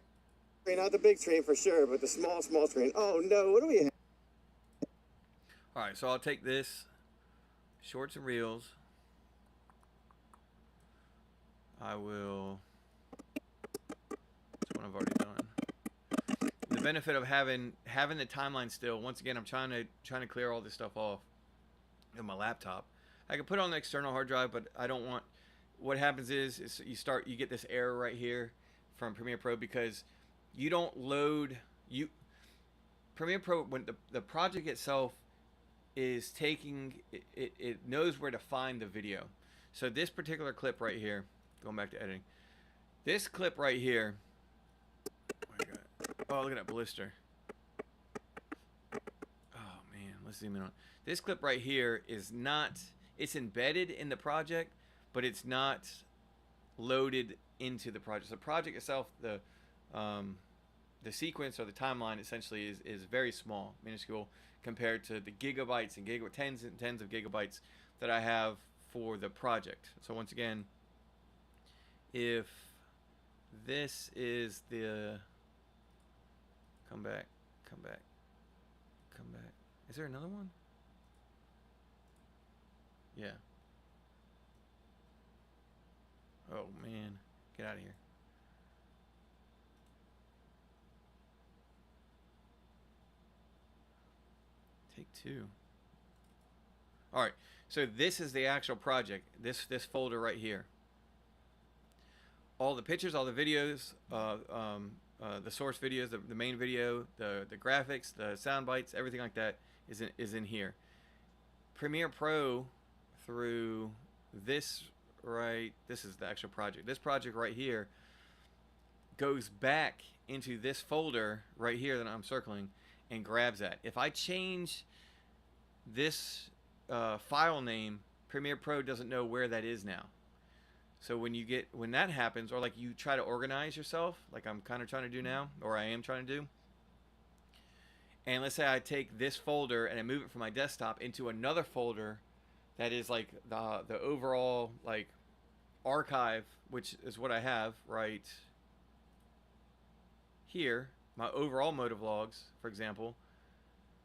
not the big screen for sure, but the small screen. Oh no, what do we have? All right, so I'll take this shorts and reels. I will. That's one I've already done. The benefit of having the timeline still. Once again, I'm trying to clear all this stuff off of my laptop. I can put it on the external hard drive, but I don't want. What happens is you get this error right here from Premiere Pro because you don't load Premiere Pro when the project itself is taking it knows where to find the video. So this particular clip right here, going back to editing, this clip right here. Oh, look at that blister. Oh man, let's zoom in on. This clip right here is not. It's embedded in the project, but it's not loaded into the project. So the project itself, the sequence or the timeline essentially is very small, minuscule, compared to the gigabytes and tens and tens of gigabytes that I have for the project. So once again, if this is the come back. Is there another one? Yeah. Oh man, get out of here. Take two. All right, so this is the actual project. This folder right here. All the pictures, all the videos, the source videos, the main video, the graphics, the sound bites, everything like that is in here. Premiere Pro through this is the actual project. This project right here goes back into this folder right here that I'm circling and grabs that. If I change this file name, Premiere Pro doesn't know where that is now. So when that happens, or like you try to organize yourself, like I'm kind of trying to do now, or I am trying to do, and let's say I take this folder and I move it from my desktop into another folder that is like the overall like archive, which is what I have right here, my overall Motovlogs, for example.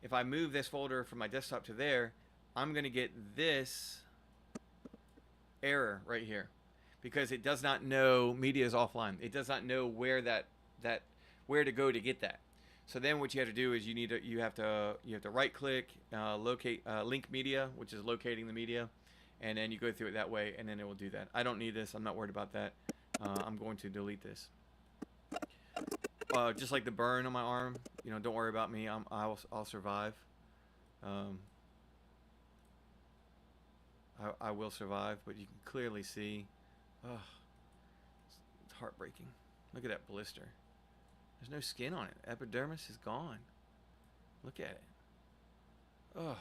If I move this folder from my desktop to there, I'm going to get this error right here because it does not know media is offline. It does not know where where to go to get that. So then what you have to do is you have to right click, locate link media, which is locating the media, and then you go through it that way, and then it will do that. I don't need this. I'm not worried about that. I'm going to delete this. Just like the burn on my arm, don't worry about me. I'll survive. I will survive, but you can clearly see, it's heartbreaking. Look at that blister. There's no skin on it. Epidermis is gone. Look at it. Oh,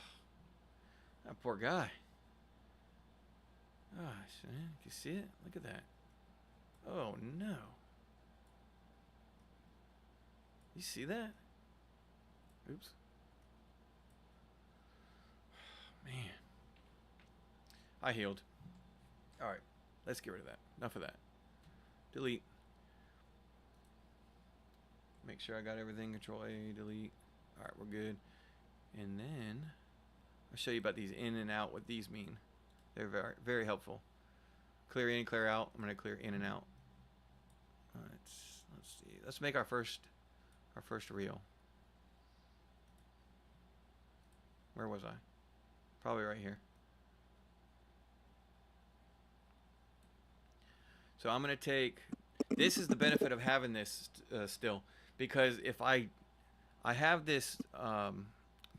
that poor guy. Gosh, man, can you see it? Look at that. Oh no. You see that? Oops. Man. I healed. Alright. Let's get rid of that. Enough of that. Delete. Make sure I got everything. Control A, delete. Alright, we're good. And then I'll show you about these in and out, what these mean. They're very, very helpful. Clear in, clear out. I'm going to clear in and out. Let's see. Let's make our first reel. Where was I? Probably right here. So I'm going to take, this is the benefit of having this still, because if I have this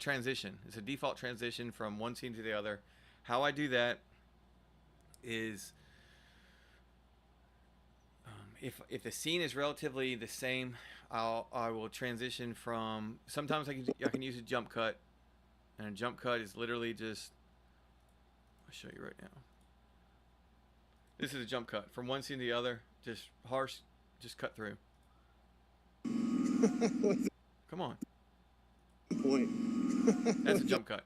transition, it's a default transition from one scene to the other. How I do that is if the scene is relatively the same, I will transition from, sometimes I can use a jump cut, and a jump cut is literally just, I'll show you right now. This is a jump cut from one scene to the other, just harsh, just cut through. Come on. Point. That's a jump cut.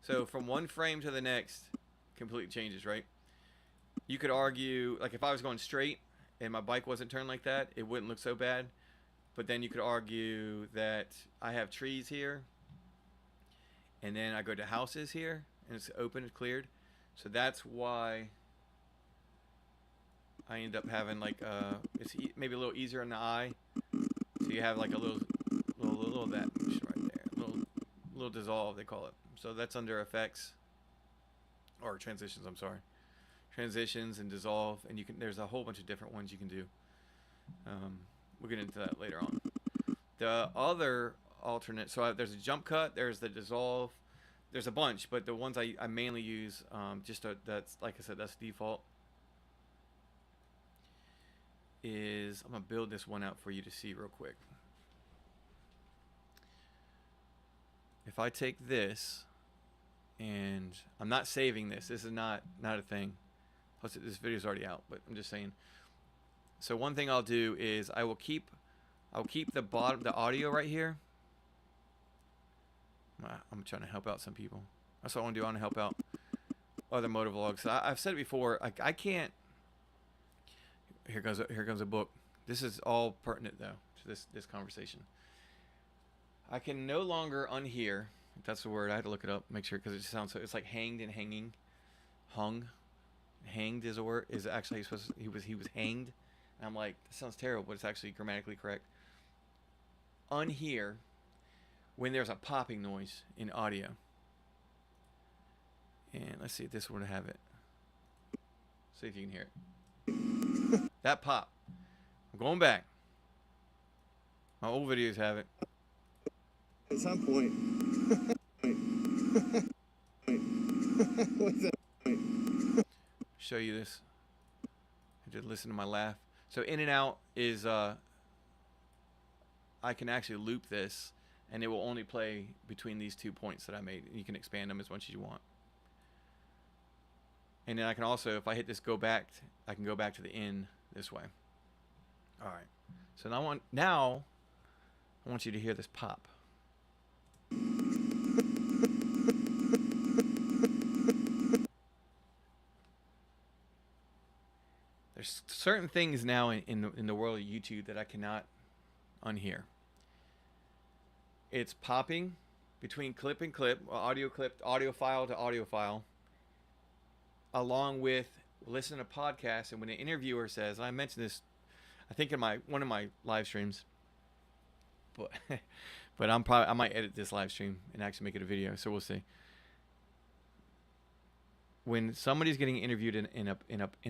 So from one frame to the next, completely changes, right? You could argue, like if I was going straight and my bike wasn't turned like that, it wouldn't look so bad. But then you could argue that I have trees here, and then I go to houses here, and it's open, it's cleared. So that's why I end up having like it's maybe a little easier on the eye. So you have like a little of that right there, little dissolve they call it. So that's under effects or transitions. I'm sorry, transitions and dissolve, and you can. There's a whole bunch of different ones you can do. We'll get into that later on. The other alternate, so there's a jump cut, there's the dissolve, there's a bunch, but the ones I mainly use, that's like I said, that's default. I'm gonna build this one out for you to see real quick. If I take this, and I'm not saving this. This is not a thing. Plus, this video's already out, but I'm just saying. So one thing I'll do is I'll keep the audio right here. I'm trying to help out some people. That's what I want to do. I want to help out other motovlogs. I've said it before. I can't. Here comes a book. This is all pertinent though to this conversation. I can no longer unhear. If that's the word. I had to look it up, make sure, because it just sounds so. It's like hanged and hanging, hung. Hanged is a word. Is actually supposed to, he was hanged. And I'm like, that sounds terrible, but it's actually grammatically correct. Unhear when there's a popping noise in audio. And let's see if this would have it. See if you can hear it. That pop. I'm going back. My old videos have it. At some point. What's that? Show you this. I just listen to my laugh. So in and out is I can actually loop this, and it will only play between these 2 points that I made. You can expand them as much as you want. And then I can also, if I hit this go back, I can go back to the end this way. All right. So now I want you to hear this pop. There's certain things now in the world of YouTube that I cannot unhear. It's popping between clip and clip, audio file to audio file, along with listen to podcasts. And when an interviewer says, I mentioned this, I think in one of my live streams, but I might edit this live stream and actually make it a video, so we'll see. When somebody's getting interviewed in a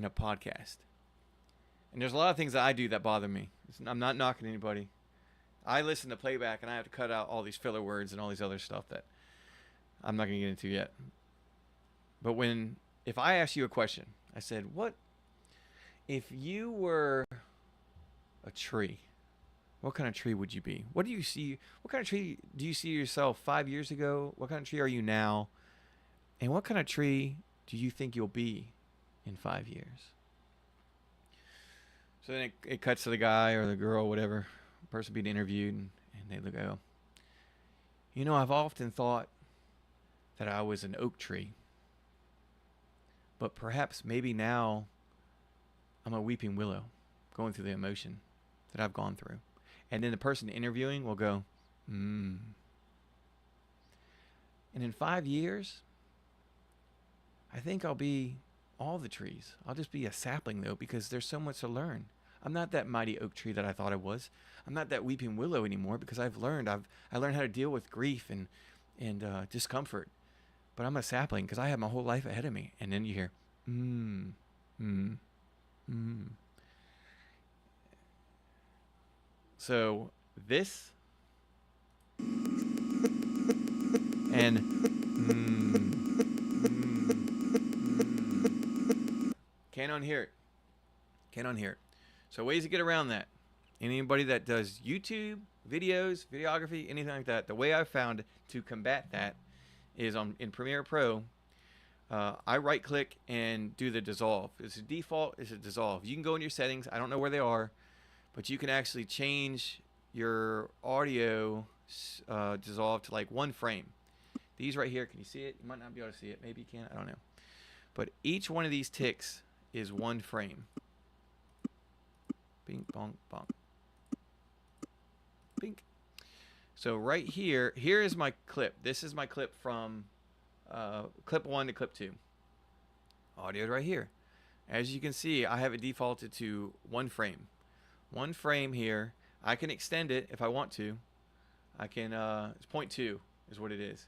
podcast, and there's a lot of things that I do that bother me. I'm not knocking anybody. I listen to playback and I have to cut out all these filler words and all these other stuff that I'm not going to get into yet. But if I ask you a question, I said, what if you were a tree? What kind of tree would you be? What do you see? What kind of tree do you see yourself 5 years ago? What kind of tree are you now? And what kind of tree do you think you'll be in 5 years? So then it cuts to the guy or the girl, whatever, person being interviewed, and they go, you know, I've often thought that I was an oak tree, but perhaps maybe now I'm a weeping willow going through the emotion that I've gone through. And then the person interviewing will go, And in 5 years, I think I'll be all the trees. I'll just be a sapling, though, because there's so much to learn. I'm not that mighty oak tree that I thought I was. I'm not that weeping willow anymore because I've learned. I learned how to deal with grief and discomfort. But I'm a sapling because I have my whole life ahead of me. And then you hear, So this and can't unhear it. Can't unhear it. So ways to get around that. Anybody that does YouTube, videos, videography, anything like that, the way I've found to combat that is in Premiere Pro, I right click and do the dissolve. It's a default, it's a dissolve. You can go in your settings, I don't know where they are, but you can actually change your audio dissolve to like 1 frame. These right here, can you see it? You might not be able to see it. Maybe you can, I don't know. But each one of these ticks is 1 frame. Bing, bong, bong. Bink. So right here is my clip. This is my clip from clip 1 to clip 2. Audio right here. As you can see, I have it defaulted to 1 frame. 1 frame here. I can extend it if I want to. I can, it's 0.2 is what it is.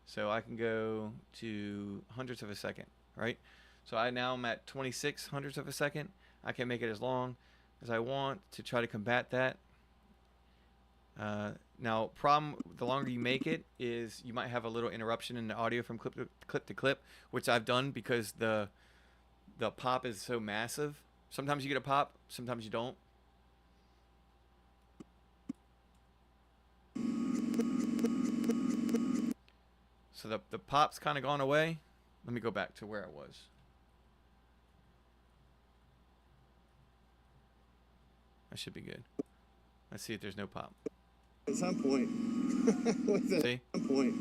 So I can go to hundredths of a second, right? So now I'm at 26 hundredths of a second. I can make it as long as I want to try to combat that. Now, the longer you make it is you might have a little interruption in the audio from clip to clip, which I've done because the pop is so massive. Sometimes you get a pop, sometimes you don't. So the pop's kind of gone away. Let me go back to where I was. That should be good. Let's see if there's no pop. At some point. See? At some point.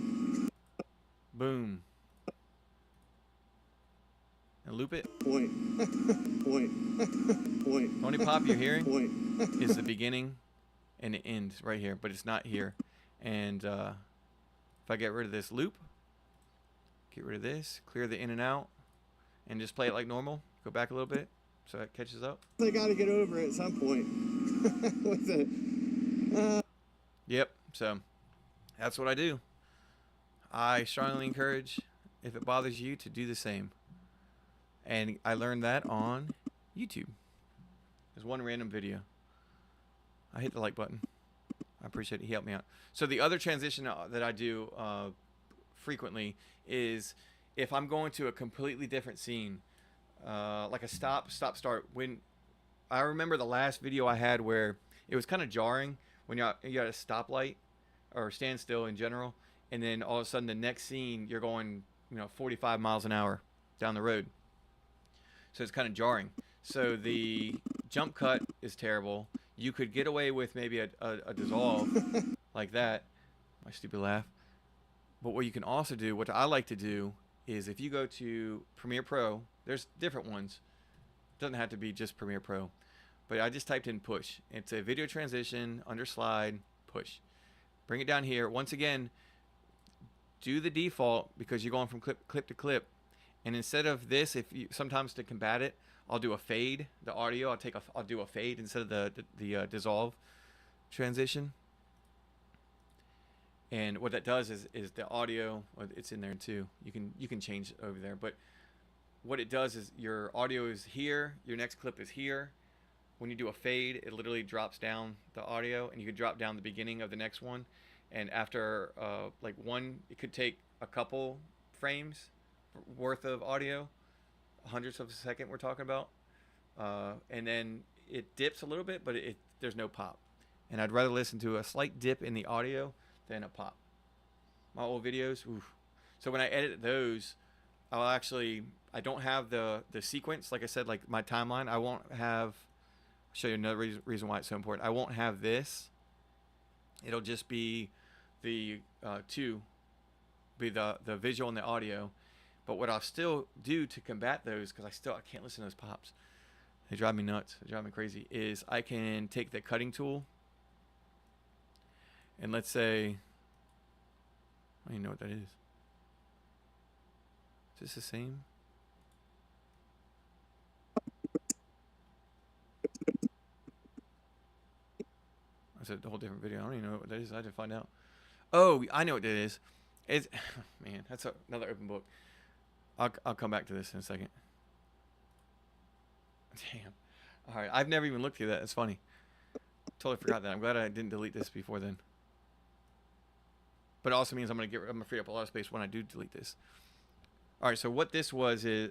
Boom. And loop it. Point. The only pop you're hearing Point. is the beginning and the end right here, but it's not here. And if I get rid of this loop, get rid of this, clear the in and out, and just play it like normal, go back a little bit so it catches up. They got to get over it at some point. With it. Yep, so that's what I do. I strongly encourage, if it bothers you, to do the same. And I learned that on YouTube. There's one random video. I hit the like button. I appreciate it. He helped me out. So the other transition that I do frequently is if I'm going to a completely different scene, like a stop, start. When I remember the last video I had where it was kind of jarring when you're at a stoplight or standstill in general, and then all of a sudden the next scene you're going, 45 miles an hour down the road. so it's kind of jarring. So the jump cut is terrible. You could get away with maybe a dissolve like that. My stupid laugh. But what you can also do, what I like to do, is if you go to Premiere Pro, there's different ones. It doesn't have to be just Premiere Pro. But I just typed in push. It's a video transition under slide, push. Bring it down here. Once again, do the default because you're going from clip to clip. And instead of this, if you sometimes to combat it, I'll do a fade. The audio, I'll do a fade instead of the dissolve transition. And what that does is the audio, it's in there too. You can change it over there. But what it does is your audio is here, your next clip is here. When you do a fade, it literally drops down the audio, and you can drop down the beginning of the next one. And after like one, it could take a couple frames worth of audio, hundredths of a second we're talking about, and then it dips a little bit, but there's no pop. And I'd rather listen to a slight dip in the audio than a pop. My old videos, oof. So when I edit those, I don't have the sequence, like I said, like my timeline. I won't have. I'll show you another reason why it's so important. I won't have this. It'll just be the the visual and the audio. But what I'll still do to combat those, because I can't listen to those pops. They drive me nuts. They drive me crazy. Is I can take the cutting tool, and let's say, I don't even know what that is. Is this the same? That's a whole different video. I don't even know what that is. I had to find out. Oh, I know what that is. It's man, that's another open book. I'll come back to this in a second. Damn. All right, I've never even looked through that. It's funny. Totally forgot that. I'm glad I didn't delete this before then. But it also means I'm gonna free up a lot of space when I do delete this. All right. So what this was is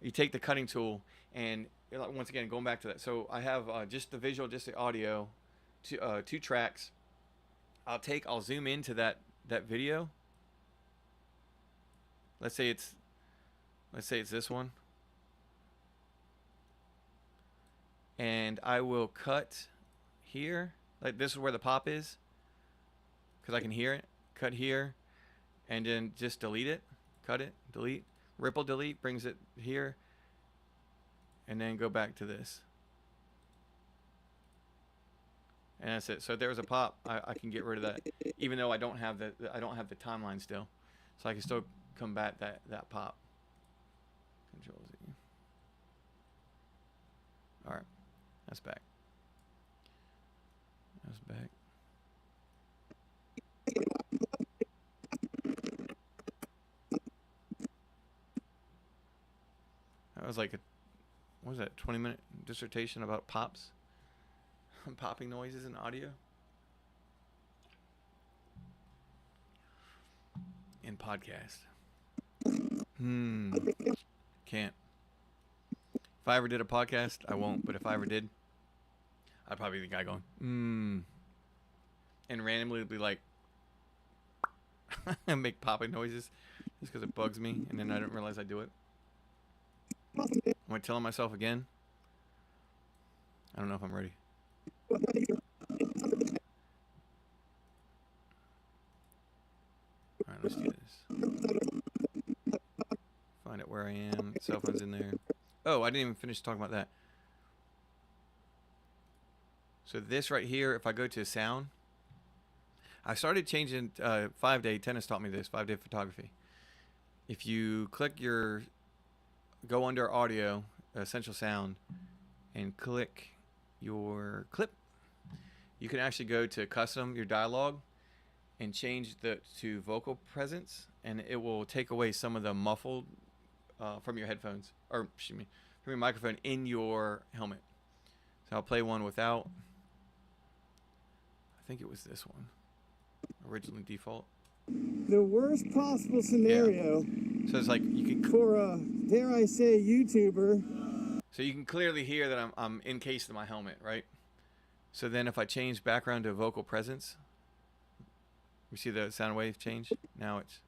you take the cutting tool and once again going back to that. So I have just the visual, just the audio, two tracks. I'll zoom into that video. Let's say it's this one. And I will cut here. Like this is where the pop is. Because I can hear it. Cut here. And then just delete it. Cut it. Delete. Ripple delete brings it here. And then go back to this. And that's it. So if there was a pop, I can get rid of that. Even though I don't have the timeline still. So I can still combat that pop. Control Z. Alright. That's back. That's back. That was like what was that, 20-minute dissertation about pops? Popping noises in audio? In podcast. Can't. If I ever did a podcast, I won't. But if I ever did, I'd probably be the guy going, and randomly be like, make popping noises just because it bugs me, and then I didn't realize I do it. Am I telling myself again? I don't know if I'm ready. Alright, let's do this. Find out where I am. Cell phone's in there. Oh, I didn't even finish talking about that. So this right here, if I go to sound, I started changing 5-day. Tennis taught me this, 5-day photography. If you go under audio, essential sound, and click your clip, you can actually go to custom your dialogue and change to vocal presence, and it will take away some of the muffled from your headphones, or excuse me, from your microphone in your helmet. So I'll play one without. I think it was this one, originally default. The worst possible scenario. Yeah. So it's like you can for a, dare I say, YouTuber. So you can clearly hear that I'm encased in my helmet, right? So then if I change background to vocal presence, you see the sound wave change? Now it's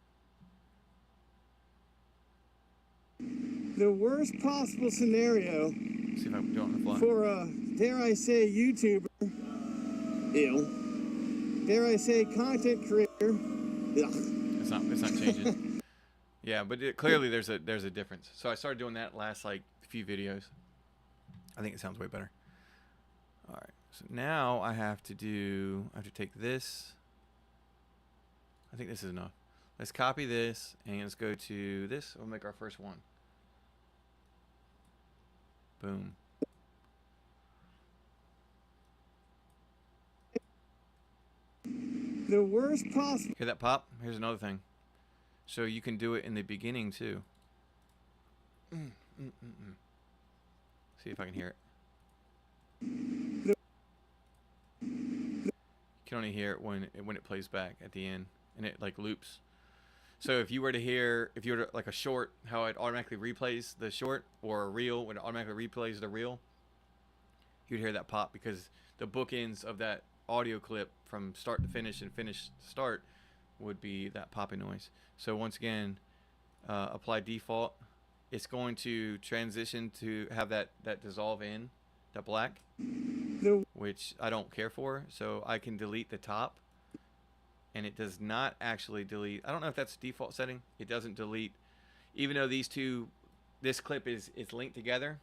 The worst possible scenario See if I can do it on the fly. for a, dare I say, YouTuber, dare I say, content creator. Ugh. It's not changing. Yeah, but clearly there's a difference. So I started doing that last like few videos. I think it sounds way better. All right. So now I have to take this. I think this is enough. Let's copy this and let's go to this. We'll make our first one. Boom. The worst possible. Hear that pop? Here's another thing. So you can do it in the beginning too. See if I can hear it. You can only hear it when it plays back at the end, and it like loops. So if you were to like a short, how it automatically replays the short, or a reel when it automatically replays the reel, you'd hear that pop because the bookends of that audio clip from start to finish and finish to start would be that popping noise. So once again, apply default. It's going to transition to have that dissolve in, that black, which I don't care for. So I can delete the top, and it does not actually delete. I don't know if that's default setting. It doesn't delete, even though this clip is linked together.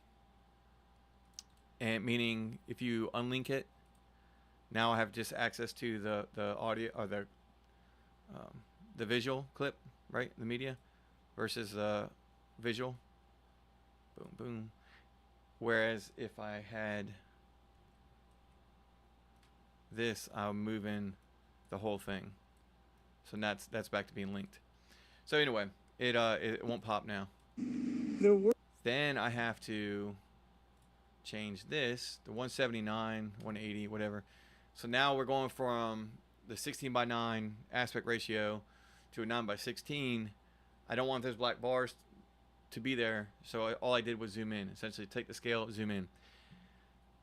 And meaning if you unlink it, now I have just access to the audio or the visual clip, right? The media versus the visual. Boom, boom. Whereas if I had this, I'm moving the whole thing. So that's back to being linked. So anyway, it won't pop now. Then I have to change this, the 179, 180, whatever. So now we're going from the 16:9 aspect ratio to a 9:16. I don't want those black bars to be there, so all I did was zoom in. Essentially take the scale, zoom in.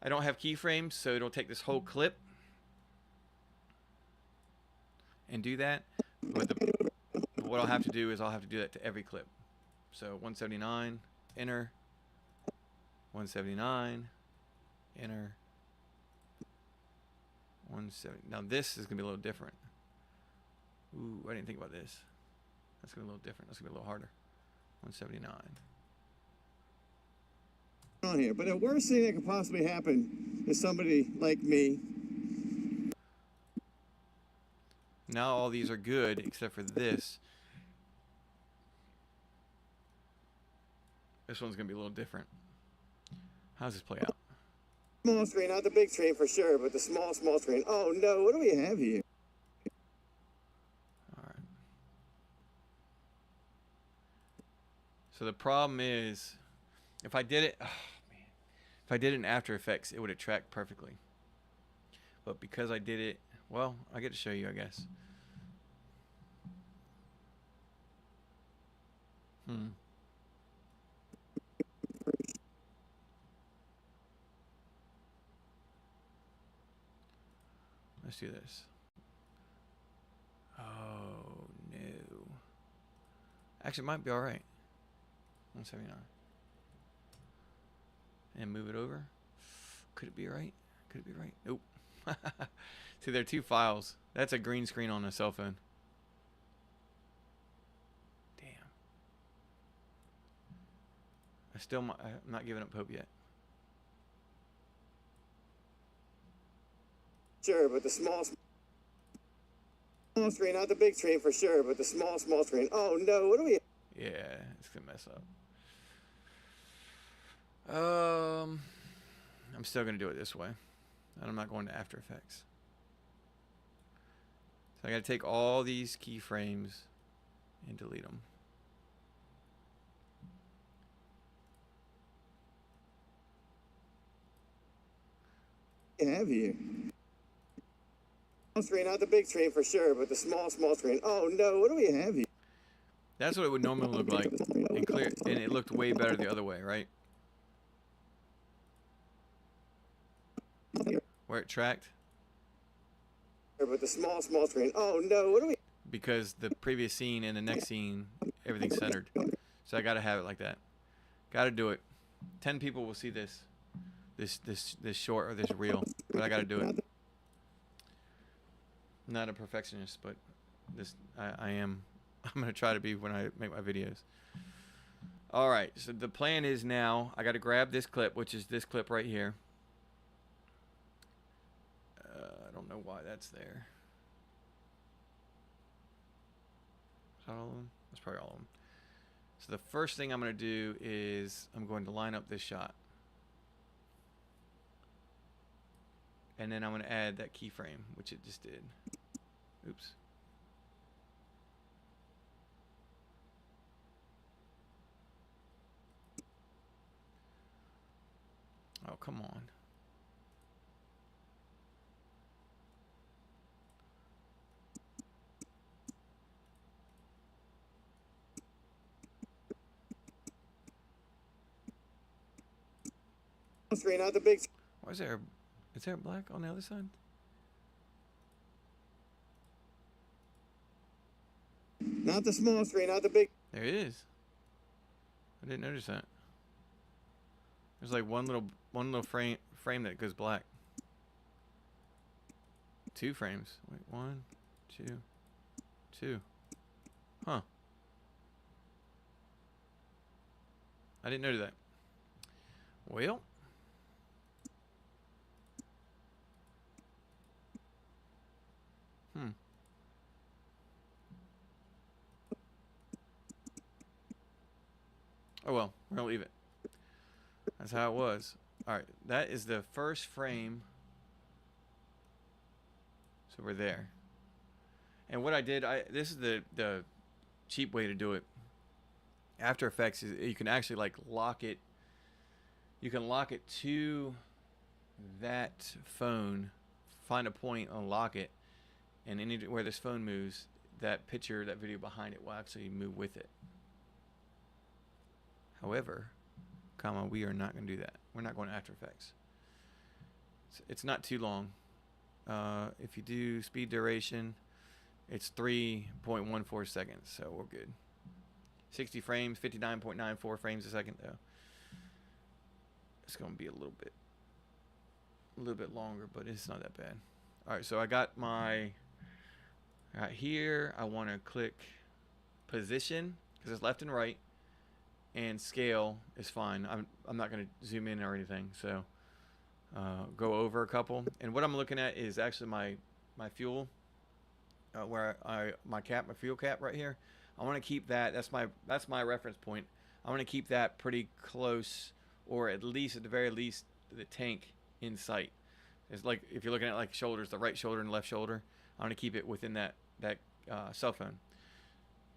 I don't have keyframes, so it'll take this whole clip and do that. But what I'll have to do is I'll have to do that to every clip. So 179, enter. 179, enter. 170. Now this is gonna be a little different. Ooh, I didn't think about this. That's gonna be a little different. That's gonna be a little harder. 179. On here, but the worst thing that could possibly happen is somebody like me. Now all these are good except for this. This one's gonna be a little different. How does this play out? Small screen, not the big screen for sure, but the small screen. Oh no, what do we have here? All right. So the problem is, if I did it, oh man, if I did it in After Effects, it would have tracked perfectly. But because I did it, well, I get to show you, I guess. Let's do this. Oh no. Actually, it might be all right. 179. And move it over. Could it be right? Could it be right? Nope. See, there are two files. That's a green screen on a cell phone. Damn. I'm not giving up hope yet. Sure, but the small screen, not the big screen for sure, but the small screen. Oh no, what do we? Yeah, it's gonna mess up. I'm still gonna do it this way, and I'm not going to After Effects. So I gotta take all these keyframes and delete them. Have here. Small screen, not the big screen for sure, but the small screen. Oh no, what do we have here? That's what it would normally look like, and clear, and it looked way better the other way, right? Where it tracked. But the small screen. Oh no, what do we? Because the previous scene and the next scene, everything's centered. So I gotta have it like that. Got to do it. 10 people will see this short or this reel, but I got to do it. I'm not a perfectionist, but I am. I'm gonna try to be when I make my videos. All right. So the plan is now I got to grab this clip, which is this clip right here. I don't know why that's there. Is that all of them? That's probably all of them. So the first thing I'm going to do is I'm going to line up this shot. And then I'm going to add that keyframe, which it just did. Oops. Oh, come on. Screen, not the big. Why is there black on the other side? Not the small screen, not the big. There it is. I didn't notice that. There's like one little frame that goes black. 2 frames. Wait, 1, 2, 2. Huh. I didn't notice that. Well. Oh well, we're gonna leave it. That's how it was. Alright, that is the first frame. So we're there. And what I did, this is the cheap way to do it. After Effects is you can actually like lock it. You can lock it to that phone, find a point, unlock it, and anywhere this phone moves, that picture, that video behind it will actually move with it. However, we are not going to do that. We're not going to After Effects. It's not too long. If you do speed duration, it's 3.14 seconds, so we're good. 60 frames, 59.94 frames a second though. It's going to be a little bit longer, but it's not that bad. All right, so I got my right here. I want to click position because it's left and right. And scale is fine. I'm not going to zoom in or anything. So go over a couple. And what I'm looking at is actually my fuel, where my fuel cap right here. I want to keep that. That's my reference point. I want to keep that pretty close, or at the very least, the tank in sight. It's like if you're looking at like shoulders, the right shoulder and left shoulder. I want to keep it within that cell phone.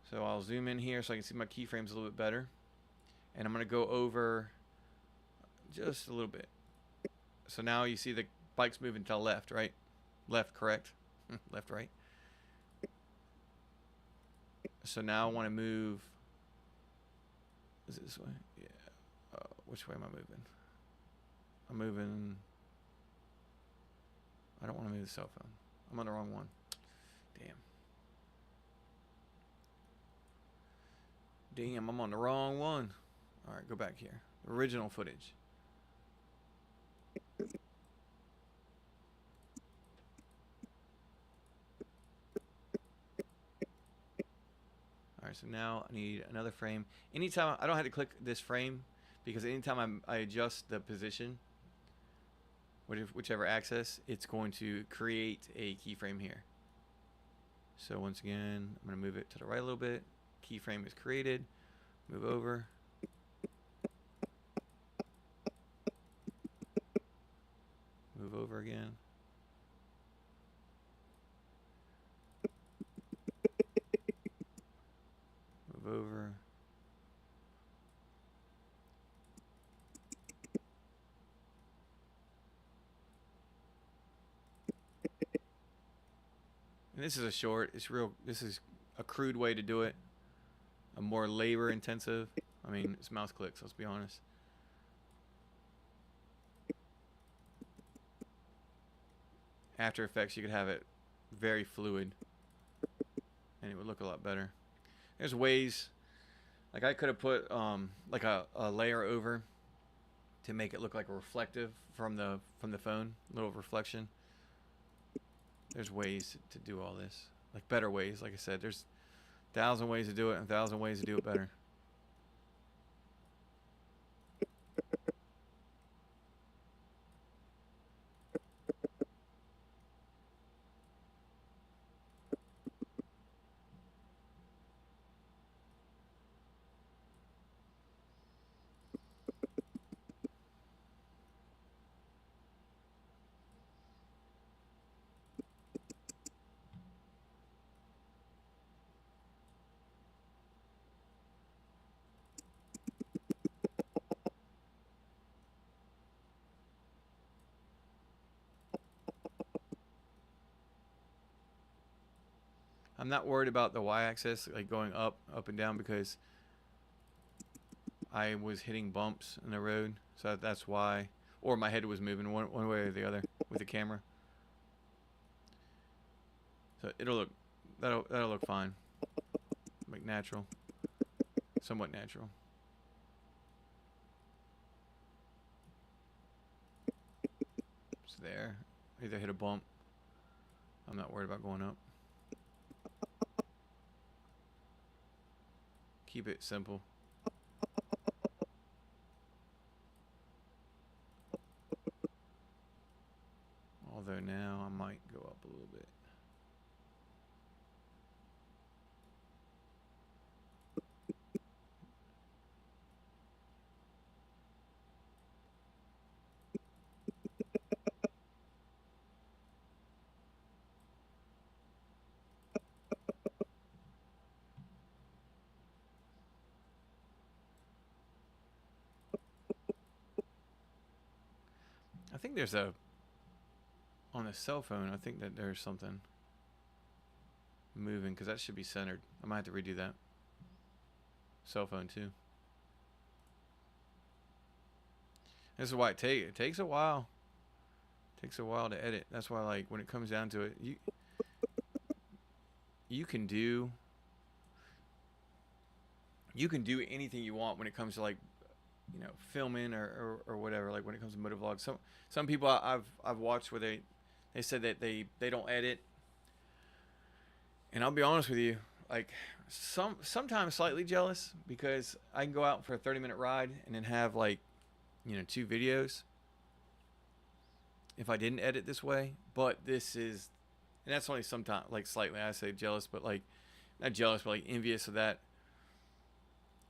So I'll zoom in here so I can see my keyframes a little bit better. And I'm going to go over just a little bit. So now you see the bike's moving to the left, right? Left, correct? Left, right. So now I want to move. Is it this way? Yeah. Which way am I moving? I'm moving. I don't want to move the cell phone. I'm on the wrong one. Damn, I'm on the wrong one. All right, go back here. Original footage. All right, so now I need another frame. Anytime I don't have to click this frame because anytime I adjust the position, whichever axis, it's going to create a keyframe here. So once again, I'm going to move it to the right a little bit. Keyframe is created. Move over. Move over again. Move over. And this is a short. This is a crude way to do it. A more labor intensive. I mean, it's mouse clicks, let's be honest. After Effects, you could have it very fluid and it would look a lot better. There's ways. Like I could have put like a layer over to make it look like a reflective from the phone, little reflection. There's ways to do all this, like better ways. Like I said, there's 1,000 ways to do it and 1,000 ways to do it better. I'm not worried about the y-axis, like going up and down, because I was hitting bumps in the road, so that's why. Or my head was moving one way or the other with the camera. So that'll look fine, like natural, somewhat natural. It's there. Either hit a bump. I'm not worried about going up. Keep it simple. Although now I might go up a little bit. I think there's on the cell phone, I think that there's something moving, because that should be centered. I might have to redo that. Cell phone too. This is why it takes a while. It takes a while to edit. That's why, like, when it comes down to it, you can do anything you want when it comes to, like, you know, filming or whatever. Like when it comes to motovlogs, some people I've watched where they said that they don't edit, and I'll be honest with you, like sometimes slightly jealous, because I can go out for a 30-minute ride and then have, like, you know, 2 videos if I didn't edit this way. But this is, and that's only sometimes, like, slightly, I say jealous, but like not jealous, but like envious of that.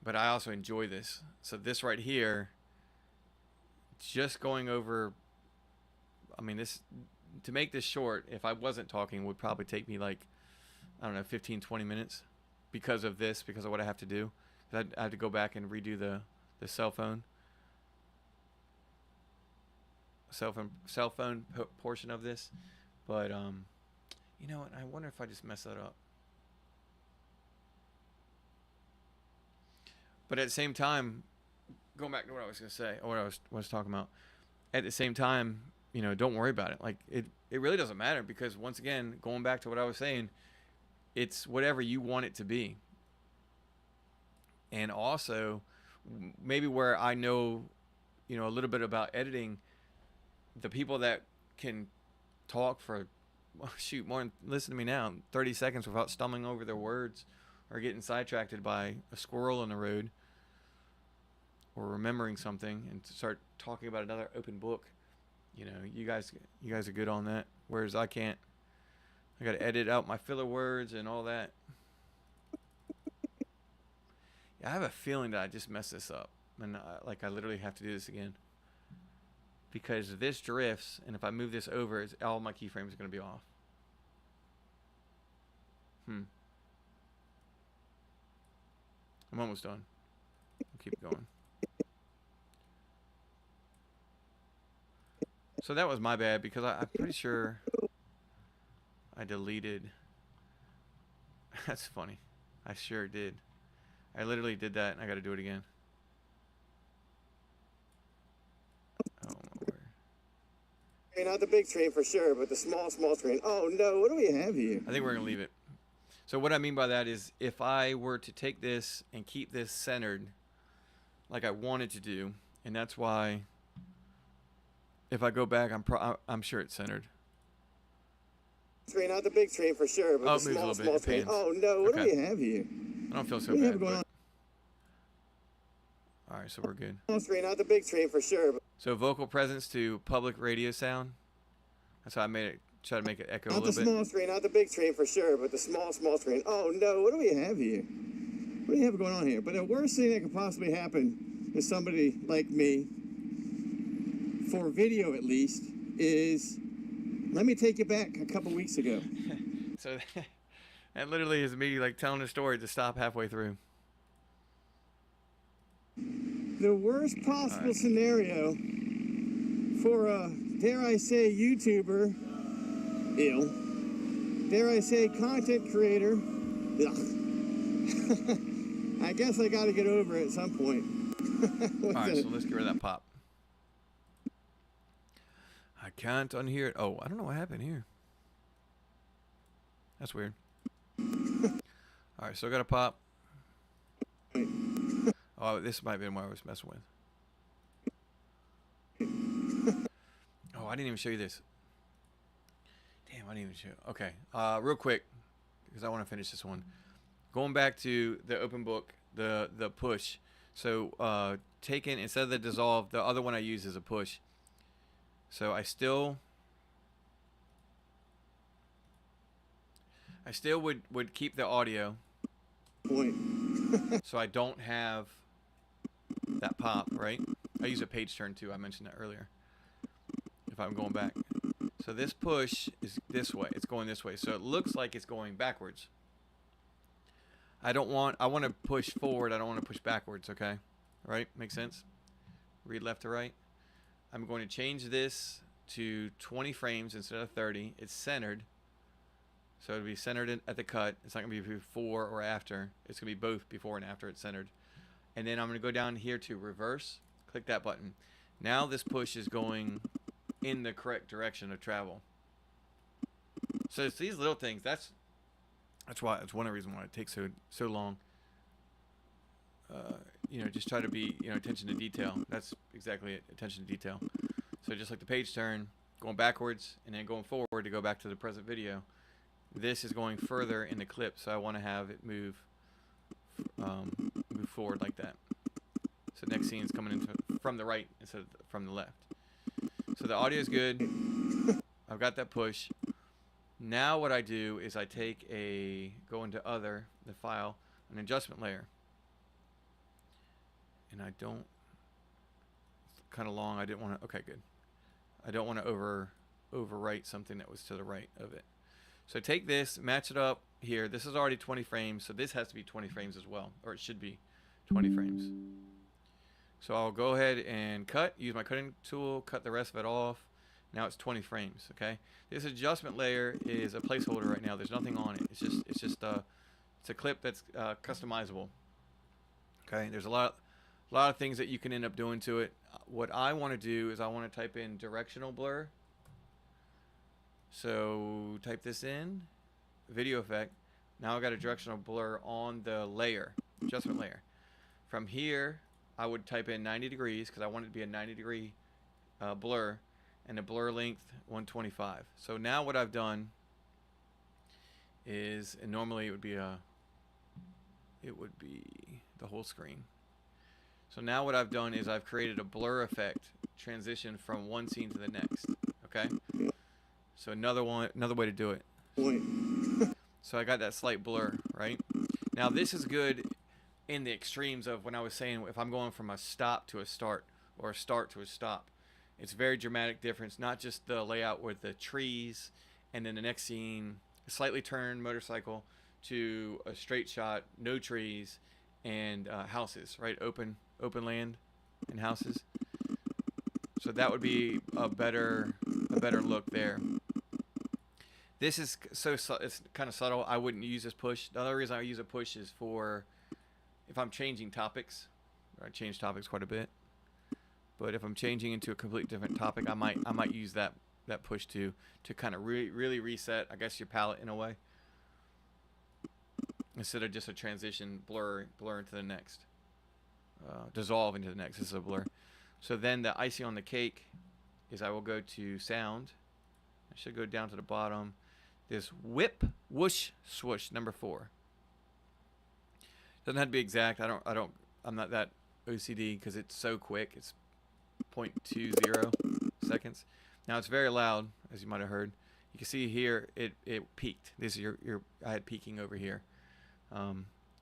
But I also enjoy this. So this right here, just going over, I mean, this, to make this short, if I wasn't talking, would probably take me, like, I don't know, 15, 20 minutes because of this, because of what I have to do. I have to go back and redo the cell phone portion of this. But you know what, I wonder if I just mess that up. But at the same time, going back to what I was going to say, or what I was talking about, at the same time, you know, don't worry about it. Like, it really doesn't matter, because once again, going back to what I was saying, it's whatever you want it to be. And also, maybe where I know, you know, a little bit about editing, the people that can talk for, well, shoot, more than, listen to me now, 30 seconds without stumbling over their words or getting sidetracked by a squirrel in the road, or remembering something and start talking about another open book. You know, you guys are good on that, whereas I can't. I got to edit out my filler words and all that. Yeah, I have a feeling that I just messed this up, and I literally have to do this again, because this drifts, and if I move this over, all my keyframes are going to be off. I'm almost done. I'll keep going. So that was my bad, because I'm pretty sure I deleted. That's funny. I sure did. I literally did that, and I got to do it again. Oh my word. Hey, not the big screen for sure, but the small screen. Oh no, what do we have here? I think we're gonna leave it. So what I mean by that is if I were to take this and keep this centered like I wanted to do, and that's why if I go back, I'm sure it's centered. Screen, not the big screen for sure, but Oh, the it moves a small, little bit. small It screen. pans. Oh no, what do Okay. we have here? I don't feel so What do you have bad. going But... on? All right, so we're good. Small screen, not the big screen for sure. But So vocal presence to public radio sound. That's how I made it. Try to make it echo a not the little bit. small screen, not the big screen for sure, but the small, small screen. Oh no, what do we have here? What do you have going on here? But the worst thing that could possibly happen to somebody like me, for video at least, is, let me take you back a couple weeks ago. So that literally is me like telling a story to stop halfway through. The worst possible scenario for a, dare I say, YouTuber, dare I say, content creator, I guess I got to get over it at some point. All right, so let's get rid of that pop. I can't unhear it. Oh, I don't know what happened here. That's weird. All right, so I got a pop. Oh, this might be what I was messing with. Oh, I didn't even show you this. Damn, I didn't even show. Okay, real quick, because I want to finish this one. Going back to the open book, the push. So taking, instead of the dissolve, the other one I use is a push. So I still would keep the audio. So I don't have that pop, right? I use a page turn too. I mentioned that earlier. If I'm going back. So this push is this way. It's going this way. So it looks like it's going backwards. I want to push forward. I don't want to push backwards, okay? Right? Make sense? Read left to right. I'm going to change this to 20 frames instead of 30. It's centered. So it'll be centered at the cut. It's not going to be before or after. It's going to be both before and after it's centered. And then I'm going to go down here to reverse. Click that button. Now this push is going in the correct direction of travel. So it's these little things. That's why. It's one of the reasons why it takes so long. You know, just try to be, you know, attention to detail. That's exactly it. Attention to detail. So just like the page turn, going backwards and then going forward to go back to the present video. This is going further in the clip, so I want to have it move forward like that. So next scene is coming into from the right instead of from the left. So the audio is good. I've got that push. Now what I do is I take go into the file, an adjustment layer. And I don't, kind of long, I didn't want to, okay, good. I don't want to overwrite something that was to the right of it. So take this, match it up here. This is already 20 frames, so this has to be 20 frames as well, or it should be 20 frames. So I'll go ahead and use my cutting tool, cut the rest of it off. Now it's 20 frames, okay? This adjustment layer is a placeholder right now. There's nothing on it. It's a clip that's customizable. Okay, there's a lot of things that you can end up doing to it. What I want to do is I want to type in directional blur. So type this in, video effect. Now I got a directional blur on the layer, adjustment layer. From here, I would type in 90 degrees because I want it to be a 90-degree blur, and the blur length 125. So now what I've done is, and normally it would be the whole screen. So now what I've done is I've created a blur effect transition from one scene to the next. Okay. So another way to do it. So I got that slight blur, right? Now this is good in the extremes of when I was saying if I'm going from a stop to a start or a start to a stop. It's a very dramatic difference, not just the layout with the trees and then the next scene, a slightly turned motorcycle to a straight shot, no trees and houses, right? Open land and houses. So that would be a better look there. This is it's kind of subtle. I wouldn't use this push. The other reason I use a push is for if I'm changing topics. I change topics quite a bit. But if I'm changing into a completely different topic, I might use that push to kind of really reset, I guess, your palette in a way. instead of just a transition blur into the next, dissolve into the next. This is a blur. So then the icing on the cake is I will go to sound. I should go down to the bottom. This whip, whoosh, swoosh, number 4. Doesn't have to be exact. I'm not that OCD because it's so quick. It's 0.20 seconds. Now it's very loud, as you might have heard. You can see here it peaked. This is I had peaking over here.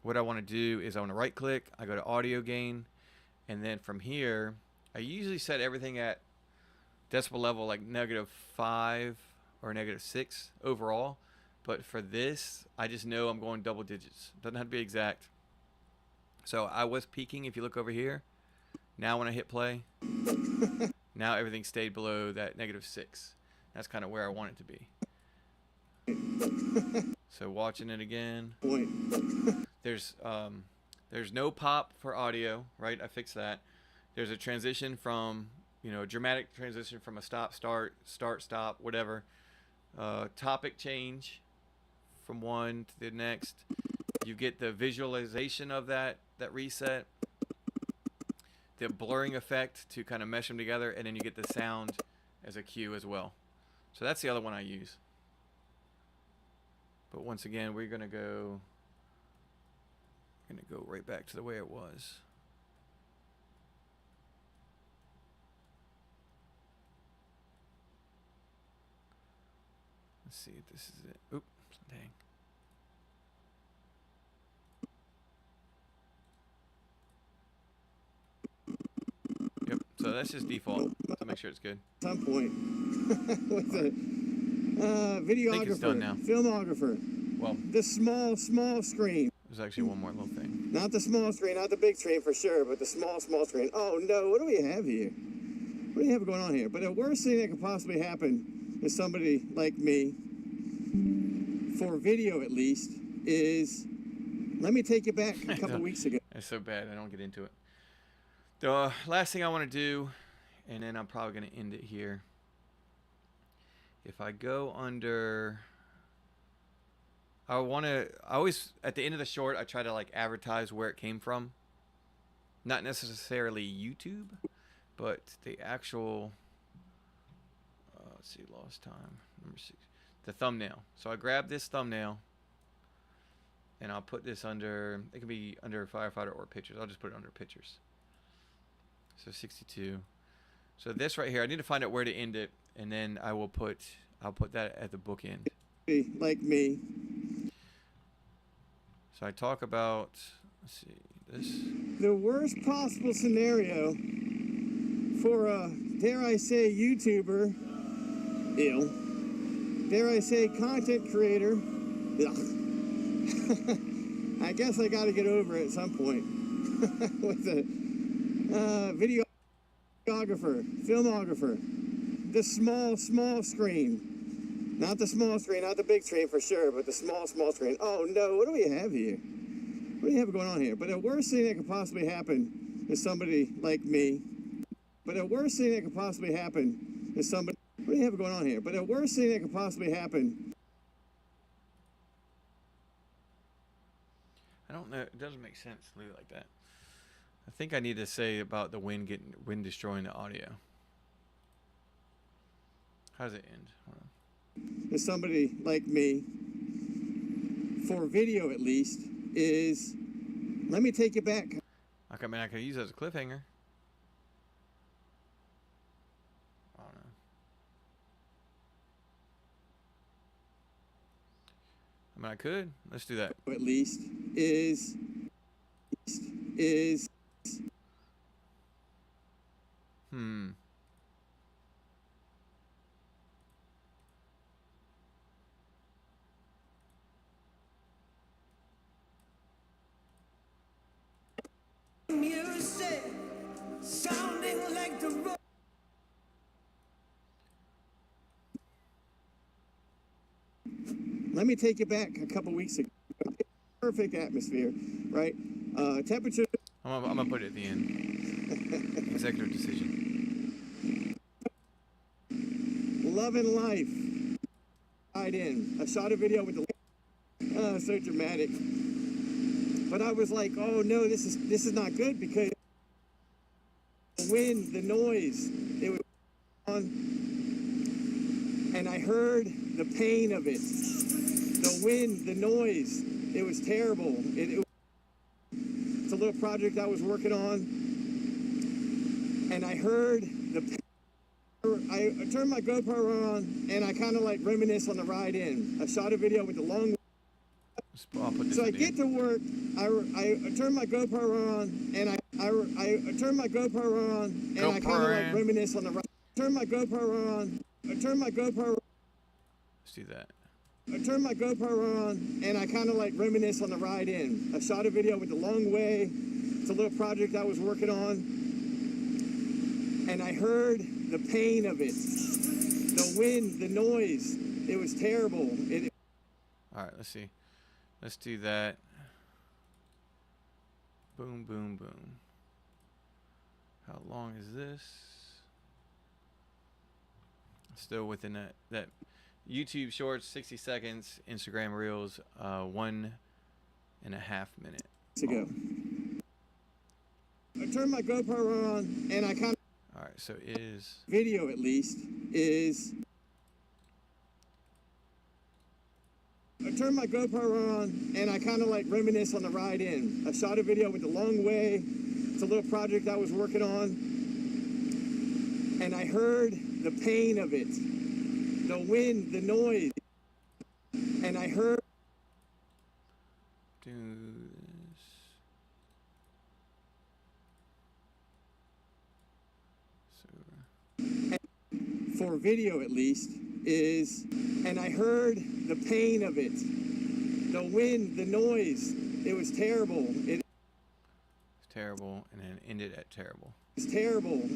What I want to do is I want to right click. I go to audio gain, and then from here I usually set everything at decibel level like -5 or -6 overall. But for this, I just know I'm going double digits. Doesn't have to be exact. So I was peaking. If you look over here, now when I hit play, now everything stayed below that -6. That's kind of where I want it to be. So watching it again, there's no pop for audio, right? I fixed that. There's a transition from, a dramatic transition from a stop, start, stop, whatever. Topic change from one to the next. You get the visualization of that reset, the blurring effect to kind of mesh them together, and then you get the sound as a cue as well. So that's the other one I use. But once again, we're gonna go right back to the way it was. Let's see if this is it. Oops, dang. Yep, so that's just default to make sure it's good. At some point with the videographer, I think it's done now. Filmographer. Well, the small screen. There's actually one more little thing. Not the small screen, not the big screen for sure, but the small screen. Oh no, what do we have here? What do you have going on here? But the worst thing that could possibly happen to somebody like me, for video at least, is, let me take you back a couple weeks ago. That's so bad, I don't get into it. The last thing I want to do, and then I'm probably going to end it here. If I go under, I always, at the end of the short, I try to like advertise where it came from. Not necessarily YouTube, but the actual, let's see, lost time, number 6, the thumbnail. So I grab this thumbnail, and I'll put this under, it can be under firefighter or pictures. I'll just put it under pictures. So 62. So this right here, I need to find out where to end it, and then I'll put that at the bookend. Like me. So I talk about, let's see, this. The worst possible scenario for a, dare I say, YouTuber, dare I say, content creator, I guess I got to get over it at some point. With a videographer, filmographer, the small screen. Not the small screen, not the big screen for sure, but the small screen. Oh no, what do we have here? What do you have going on here? But the worst thing that could possibly happen is somebody like me. But the worst thing that could possibly happen is somebody, what do you have going on here? But the worst thing that could possibly happen. I don't know, it doesn't make sense to leave it like that. I think I need to say about the wind destroying the audio. How does it end? Hold on. Is somebody like me, for video at least, is, let me take you back. I could use it as a cliffhanger. I don't know. I mean, I could. Let's do that. At least, is music sounding like the road. Let me take you back a couple weeks ago. Perfect atmosphere, right? Temperature. I'm gonna put it at the end. Executive decision. Love and life. Right in. I shot a video with the. So dramatic. but I was like, oh no, this is not good, because the wind, the noise, it was on, and I heard the pain of it. The wind, the noise, it was terrible. It's a little project I was working on, and I heard the. I turned my GoPro on, and I kind of like reminisce on the ride in. I shot a video with the long. So I get to work. I turn my GoPro on, and I turn my GoPro on, and I kind of like reminisce on the ride. Turn my GoPro on. I turn my GoPro. Let's do that. I turned my GoPro on, and I kind of like reminisce on the ride in. I shot a video with the long way. It's a little project I was working on, and I heard the pain of it, the wind, the noise. It was terrible. All right, let's see. Let's do that. Boom, boom, boom. How long is this? Still within that YouTube Shorts, 60 seconds. Instagram Reels, 1.5 minutes. Ago. I turned my GoPro on, and I kind of. All right, so is video at least is. I turned my GoPro on, and I kind of like reminisce on the ride in. I shot a video with the long way. It's a little project I was working on, and I heard the pain of it, the wind, the noise, and I heard. do this. So for video at least is, and I heard the pain of it, the wind, the noise. It was terrible. It's terrible, and then ended at terrible. It's terrible.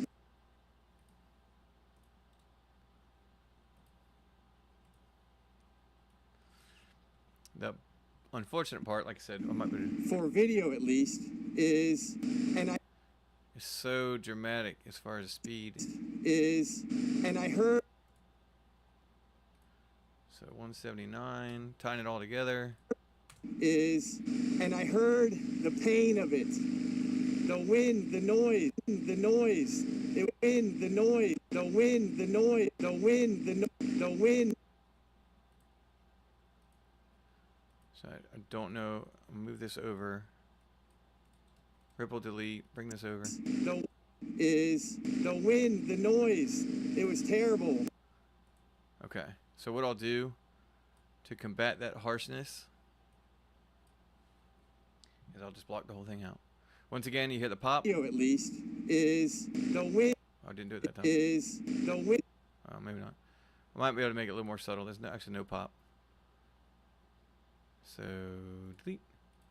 The unfortunate part, like I said, I might be for video at least is, and I. It's so dramatic as far as speed. Is, and I heard. So 179, tying it all together. Is, and I heard the pain of it, the wind, the noise, the noise, the wind, the noise, the wind, the noise, the wind, the wind. So I don't know. I'll move this over. Ripple delete. Bring this over. The is the wind, the noise. It was terrible. Okay. So what I'll do to combat that harshness is I'll just block the whole thing out. Once again, you hear the pop. Video at least is the wind. Oh, I didn't do it that time. Is the wind. Maybe not. I might be able to make it a little more subtle. There's actually no pop. So delete.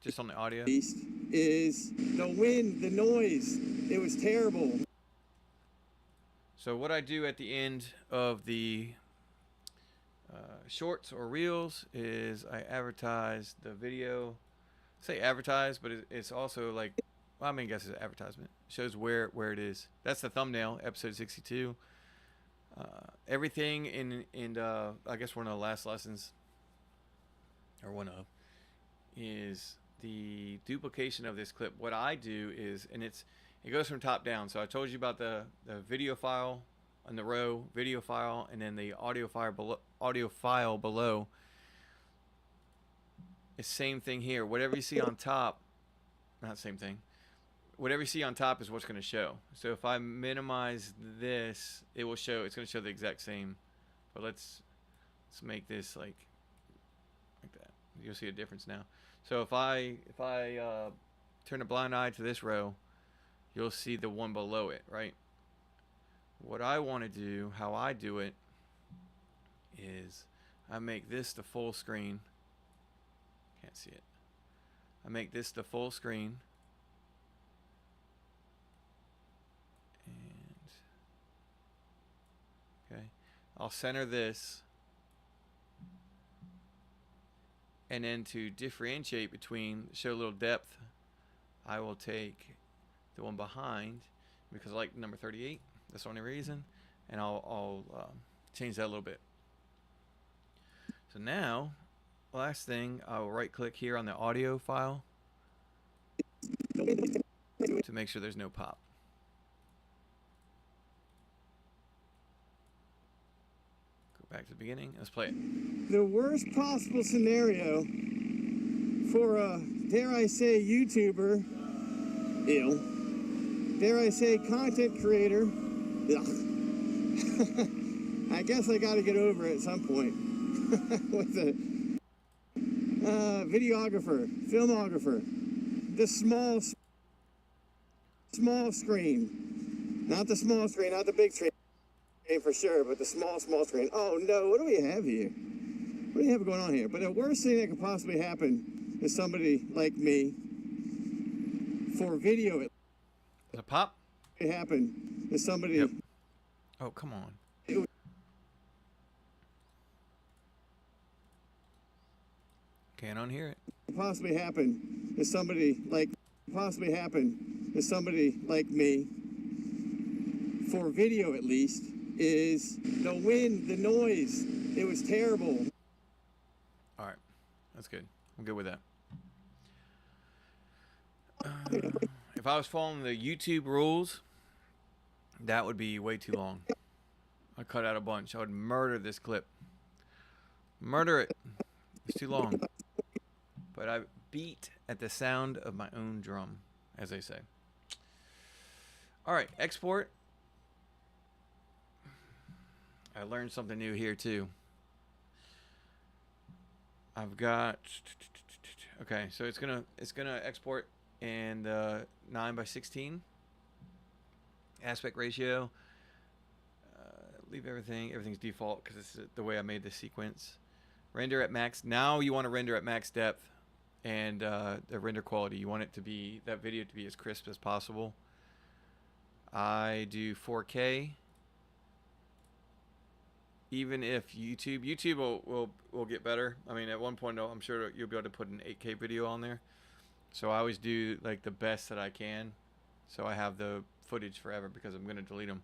Just on the audio. East is the wind, the noise. It was terrible. So what I do at the end of the shorts or reels is I advertise the video. Say advertise, but it's also like, well, I mean, I guess it's an advertisement. It shows where it is. That's the thumbnail, episode 62. Everything in I guess one of the last lessons, or one of, is the duplication of this clip. What I do is, and it goes from top down. So I told you about the video file on the row, video file, and then the audio file below. It's same thing here. Whatever you see on top, not same thing. Whatever you see on top is what's going to show. So if I minimize this, it will show. It's going to show the exact same. But let's make this like that. You'll see a difference now. So if I turn a blind eye to this row, you'll see the one below it, right? What I want to do, how I do it, is I make this the full screen. Can't see it. I make this the full screen. And okay, I'll center this. And then to differentiate between, show a little depth, I will take the one behind, because I like number 38. That's the only reason. And I'll change that a little bit. So now, last thing, I'll right click here on the audio file. to make sure there's no pop. Go back to the beginning. Let's play it. The worst possible scenario for a, dare I say, YouTuber, dare I say, content creator, I guess I got to get over it at some point, with a videographer, filmographer, the small screen, not the small screen, not the big screen for sure, but the small screen. Oh no, what do we have here? What do you have going on here? But the worst thing that could possibly happen is somebody like me, for video, it The pop? happen is somebody. Yep. Oh, come on. Can't unhear it. Possibly happen is somebody like me, for video at least, is the wind, the noise. It was terrible. All right. That's good. I'm good with that. If I was following the YouTube rules, that would be way too long. I'd cut out a bunch. I would murder this clip. Murder it. It's too long. But I beat at the sound of my own drum, as they say. All right, export. I learned something new here too. I've got, okay, so it's gonna export in the 9:16 aspect ratio. Leave everything's default because it's the way I made the sequence. Render at max. Now you want to render at max depth and the render quality. You want it to be, that video to be as crisp as possible. I do 4K. Even if YouTube will get better. I mean, at one point I'm sure you'll be able to put an 8K video on there. So I always do like the best that I can, so I have the footage forever because I'm gonna delete them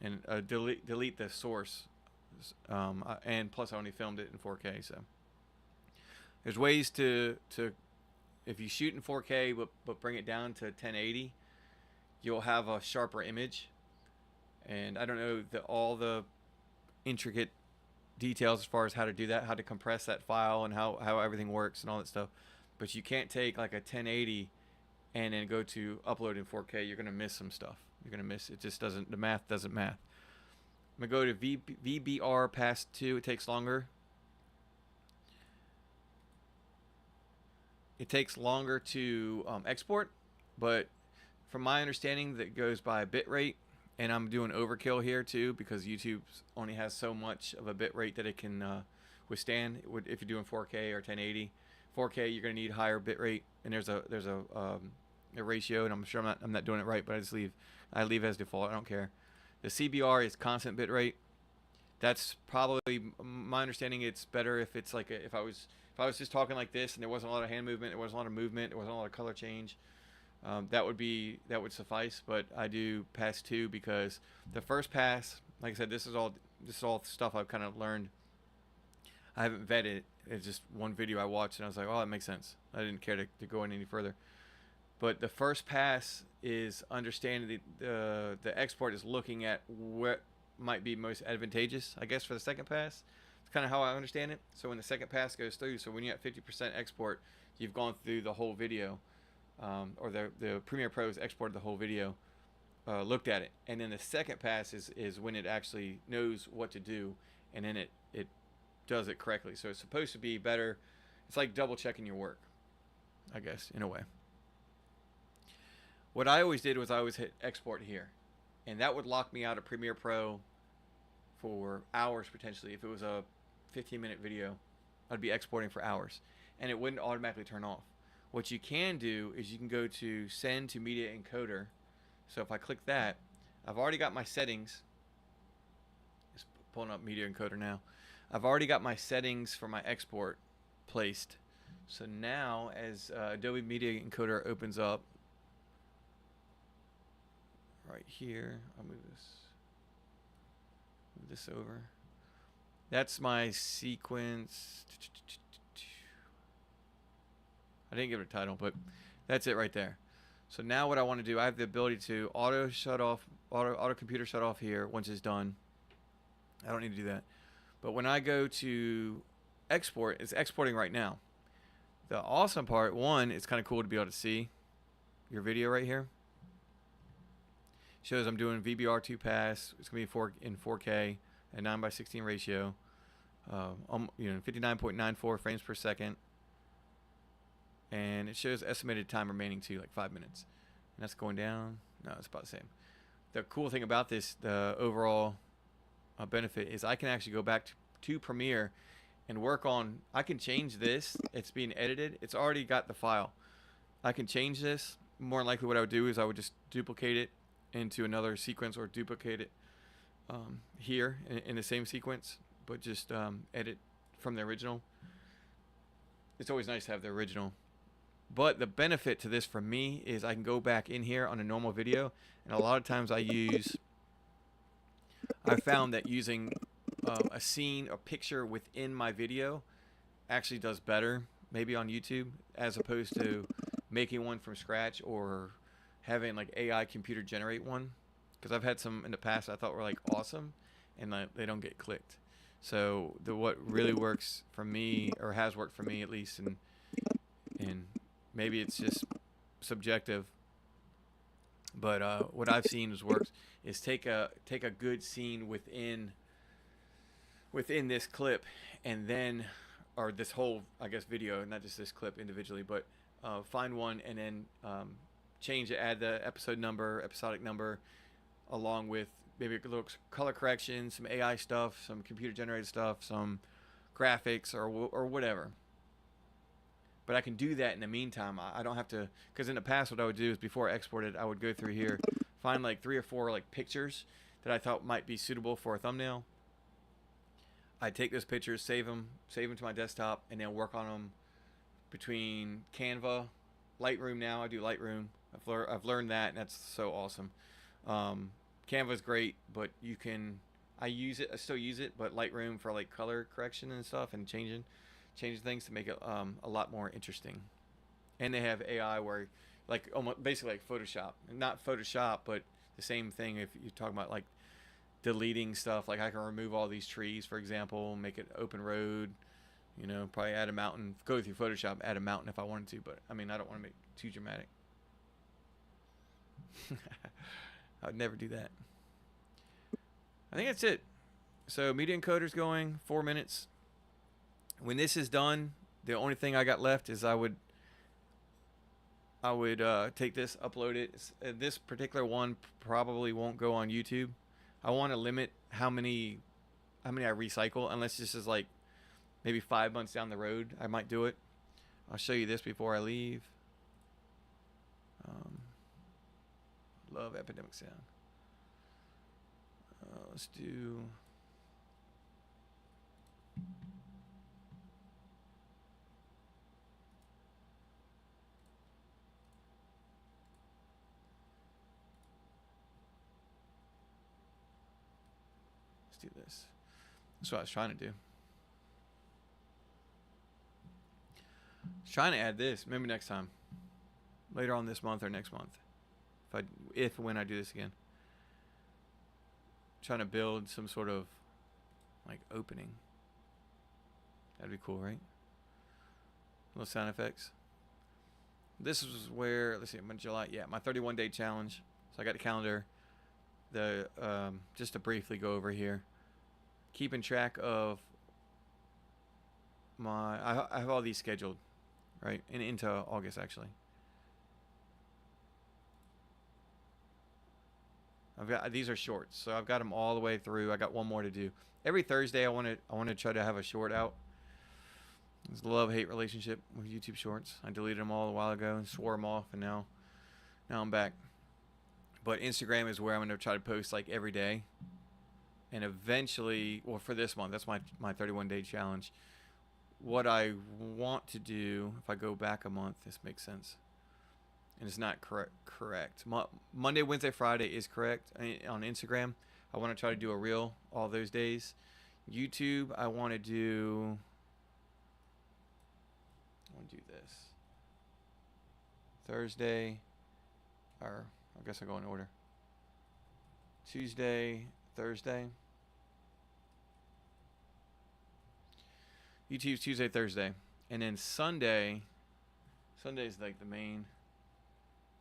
and delete the source. And plus I only filmed it in 4K, so there's ways to if you shoot in 4K but bring it down to 1080, you'll have a sharper image. And I don't know all the intricate details as far as how to do that, how to compress that file and how everything works and all that stuff, but you can't take like a 1080 and then go to upload in 4K. You're gonna miss some stuff. You're gonna miss it. Just doesn't, the math doesn't math. I'm gonna go to VBR past 2. It takes longer. It takes longer to export, but from my understanding that goes by bit rate. And I'm doing overkill here too because YouTube only has so much of a bit rate that it can withstand. If you're doing 4K or 1080, 4K you're gonna need higher bit rate, and there's a ratio, and I'm sure I'm not doing it right, but I leave as default. I don't care. The CBR is constant bit rate. That's probably my understanding. It's better if it's like if I was just talking like this and there wasn't a lot of hand movement, there wasn't a lot of movement, there wasn't a lot of color change. That would suffice, but I do pass 2 because the first pass, like I said, this is all stuff I've kind of learned. I haven't vetted it. It's just one video I watched and I was like, oh, that makes sense. I didn't care to go in any further. But the first pass is understanding the export is looking at what might be most advantageous, I guess, for the second pass. It's kind of how I understand it. So when the second pass goes through, so when you have 50% export, you've gone through the whole video. Or the Premiere Pro's exported the whole video, looked at it, and then the second pass is when it actually knows what to do, and then it does it correctly. So it's supposed to be better. It's like double checking your work, I guess, in a way. What I always did was I always hit export here, and that would lock me out of Premiere Pro for hours potentially. If it was a 15-minute video, I'd be exporting for hours, and it wouldn't automatically turn off. What you can do is you can go to send to media encoder. So if I click that, I've already got my settings. Just pulling up media encoder now. I've already got my settings for my export placed. So now as Adobe Media Encoder opens up right here, I'll move this over. That's my sequence. I didn't give it a title, but that's it right there. So now what I want to do, I have the ability to auto computer shut off here once it's done. I don't need to do that. But when I go to export, it's exporting right now. The awesome part, one, it's kind of cool to be able to see your video right here. Shows I'm doing VBR2 pass. It's gonna be in 4K at 9:16 ratio. 59.94 frames per second, and it shows estimated time remaining to like 5 minutes. And that's going down. No, it's about the same. The cool thing about this, the overall benefit, is I can actually go back to Premiere and work on. I can change this. It's being edited. It's already got the file. I can change this. More than likely, what I would do is I would just duplicate it into another sequence, or duplicate it here in the same sequence, but just edit from the original. It's always nice to have the original. But the benefit to this for me is I can go back in here on a normal video, and a lot of times I found that using a scene or picture within my video actually does better, maybe on YouTube, as opposed to making one from scratch or having like AI computer generate one. Because I've had some in the past I thought were like awesome, and they don't get clicked. So what really works for me, or has worked for me at least, and maybe it's just subjective, but what I've seen works is take a good scene within this clip, and then, or this whole, I guess, video, not just this clip individually, but find one and then change it, add the episodic number, along with maybe a little color correction, some AI stuff, some computer generated stuff, some graphics, or whatever. But I can do that in the meantime. I don't have to, because in the past what I would do is before I exported, I would go through here, find like 3 or 4 like pictures that I thought might be suitable for a thumbnail. I'd take those pictures, save them to my desktop, and then work on them between Canva, Lightroom. Now I do Lightroom. I've learned that, and that's so awesome. Canva's great, but I still use it, but Lightroom for like color correction and stuff, and changing things to make it a lot more interesting. And they have AI where, like, almost basically like Photoshop, not Photoshop, but the same thing. If you're talking about like deleting stuff, like I can remove all these trees, for example, make it open road, probably add a mountain, go through Photoshop, add a mountain if I wanted to, but I mean, I don't want to make it too dramatic. I would never do that. I think that's it. So media encoder's going 4 minutes. When this is done, the only thing I got left is I would take this, upload it. This particular one probably won't go on YouTube. I want to limit how many I recycle, unless this is like maybe 5 months down the road. I might do it. I'll show you this before I leave. Love epidemic sound. Let's do. Let's do this. That's what I was trying to do. I was trying to add this. Maybe next time. Later on this month or next month. When I do this again. Trying to build some sort of like opening. That'd be cool, right? Little sound effects. This is where, let's see, my 31-day challenge. So I got the calendar. Just to briefly go over here. Keeping track of I have all these scheduled, right? And into August, actually. These are shorts, so I've got them all the way through. I got one more to do. Every Thursday, I want to try to have a short out. It's a love-hate relationship with YouTube Shorts. I deleted them all a while ago and swore them off, and now I'm back. But Instagram is where I'm going to try to post like every day, and eventually, well, for this month, that's my 31-day challenge. What I want to do, if I go back a month, this makes sense. And it's not correct. Monday, Wednesday, Friday is correct on Instagram. I want to try to do a reel all those days. YouTube, I want to do this. Thursday, or I guess I'll go in order. Tuesday, Thursday. YouTube's Tuesday, Thursday. And then Sunday. Sunday's like the main.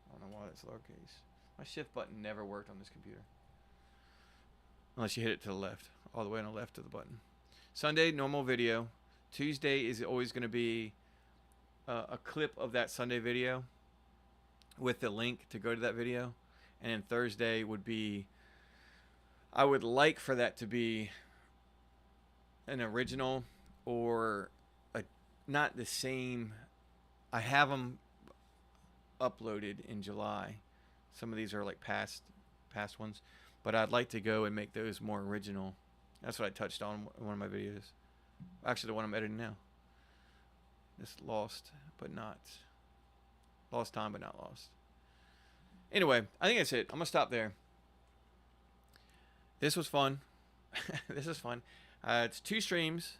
I don't know why that's lowercase. My shift button never worked on this computer. Unless you hit it to the left. All the way on the left of the button. Sunday, normal video. Tuesday is always going to be a clip of that Sunday video with the link to go to that video. And then Thursday would be, I would like for that to be an original or not the same. I have them uploaded in July. Some of these are like past ones, but I'd like to go and make those more original. That's what I touched on in one of my videos. Actually, the one I'm editing now. This lost time, but not lost. Anyway, I think that's it. I'm gonna stop there. This was fun. This is fun. It's 2 streams.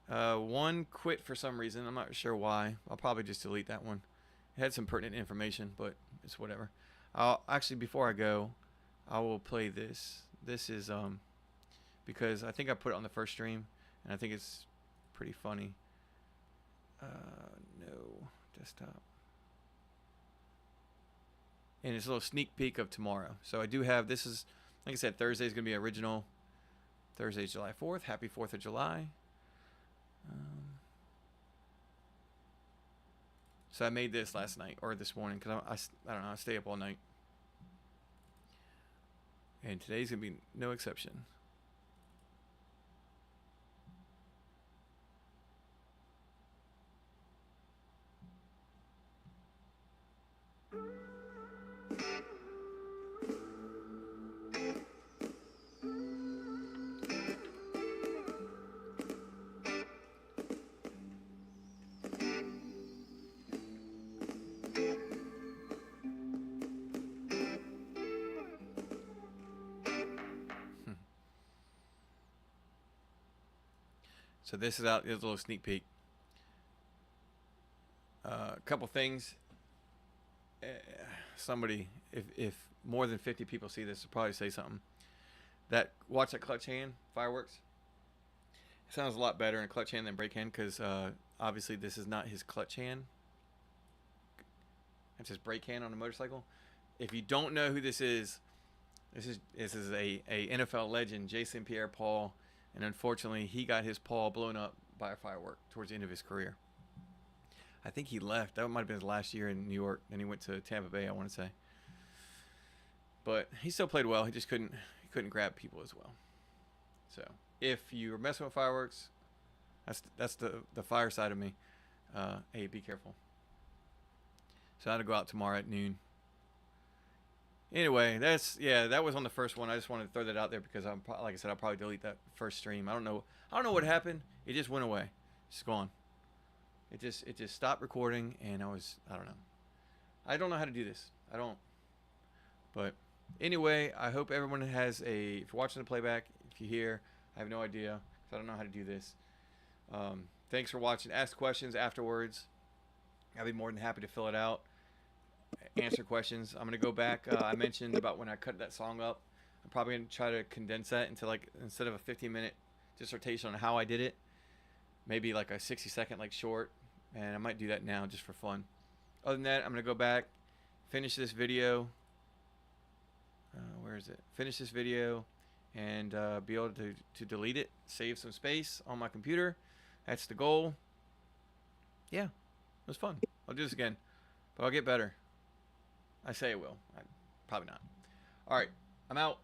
One quit for some reason. I'm not sure why. I'll probably just delete that one. It had some pertinent information, but it's whatever. Actually, before I go, I will play this. This is because I think I put it on the first stream, and I think it's pretty funny. No, desktop. And it's a little sneak peek of tomorrow. So I do have, this is, like I said, Thursday is going to be original. Thursday's July 4th. Happy 4th of July. So I made this last night or this morning because I don't know, I stay up all night. And today's going to be no exception. So this is out. There's a little sneak peek. A couple things. Somebody, if more than 50 people see this, will probably say something. Watch that clutch hand fireworks. It sounds a lot better in clutch hand than brake hand because obviously this is not his clutch hand. It's his brake hand on a motorcycle. If you don't know who this is a NFL legend, Jason Pierre-Paul. And unfortunately, he got his paw blown up by a firework towards the end of his career. I think he left. That might have been his last year in New York. Then he went to Tampa Bay, I want to say. But he still played well. He just couldn't grab people as well. So if you're messing with fireworks, that's the fire side of me. Hey, be careful. So I had to go out tomorrow at noon. Anyway, that was on the first one. I just wanted to throw that out there because like I said, I'll probably delete that first stream. I don't know what happened. It just went away. It's gone. It just stopped recording, and I don't know. I don't know how to do this. I don't. But anyway, I hope everyone has if you're watching the playback, if you hear, I have no idea because I don't know how to do this. Thanks for watching. Ask questions afterwards. I'll be more than happy to fill it out. Answer questions. I'm gonna go back. I mentioned about when I cut that song up. I'm probably gonna try to condense that into instead of a 15-minute dissertation on how I did it, maybe like a 60-second short, and I might do that now just for fun. Other than that, I'm gonna go back, finish this video. Where is it? Finish this video, and be able to delete it, save some space on my computer. That's the goal. Yeah, it was fun. I'll do this again, but I'll get better. I say I will. Probably not. All right. I'm out.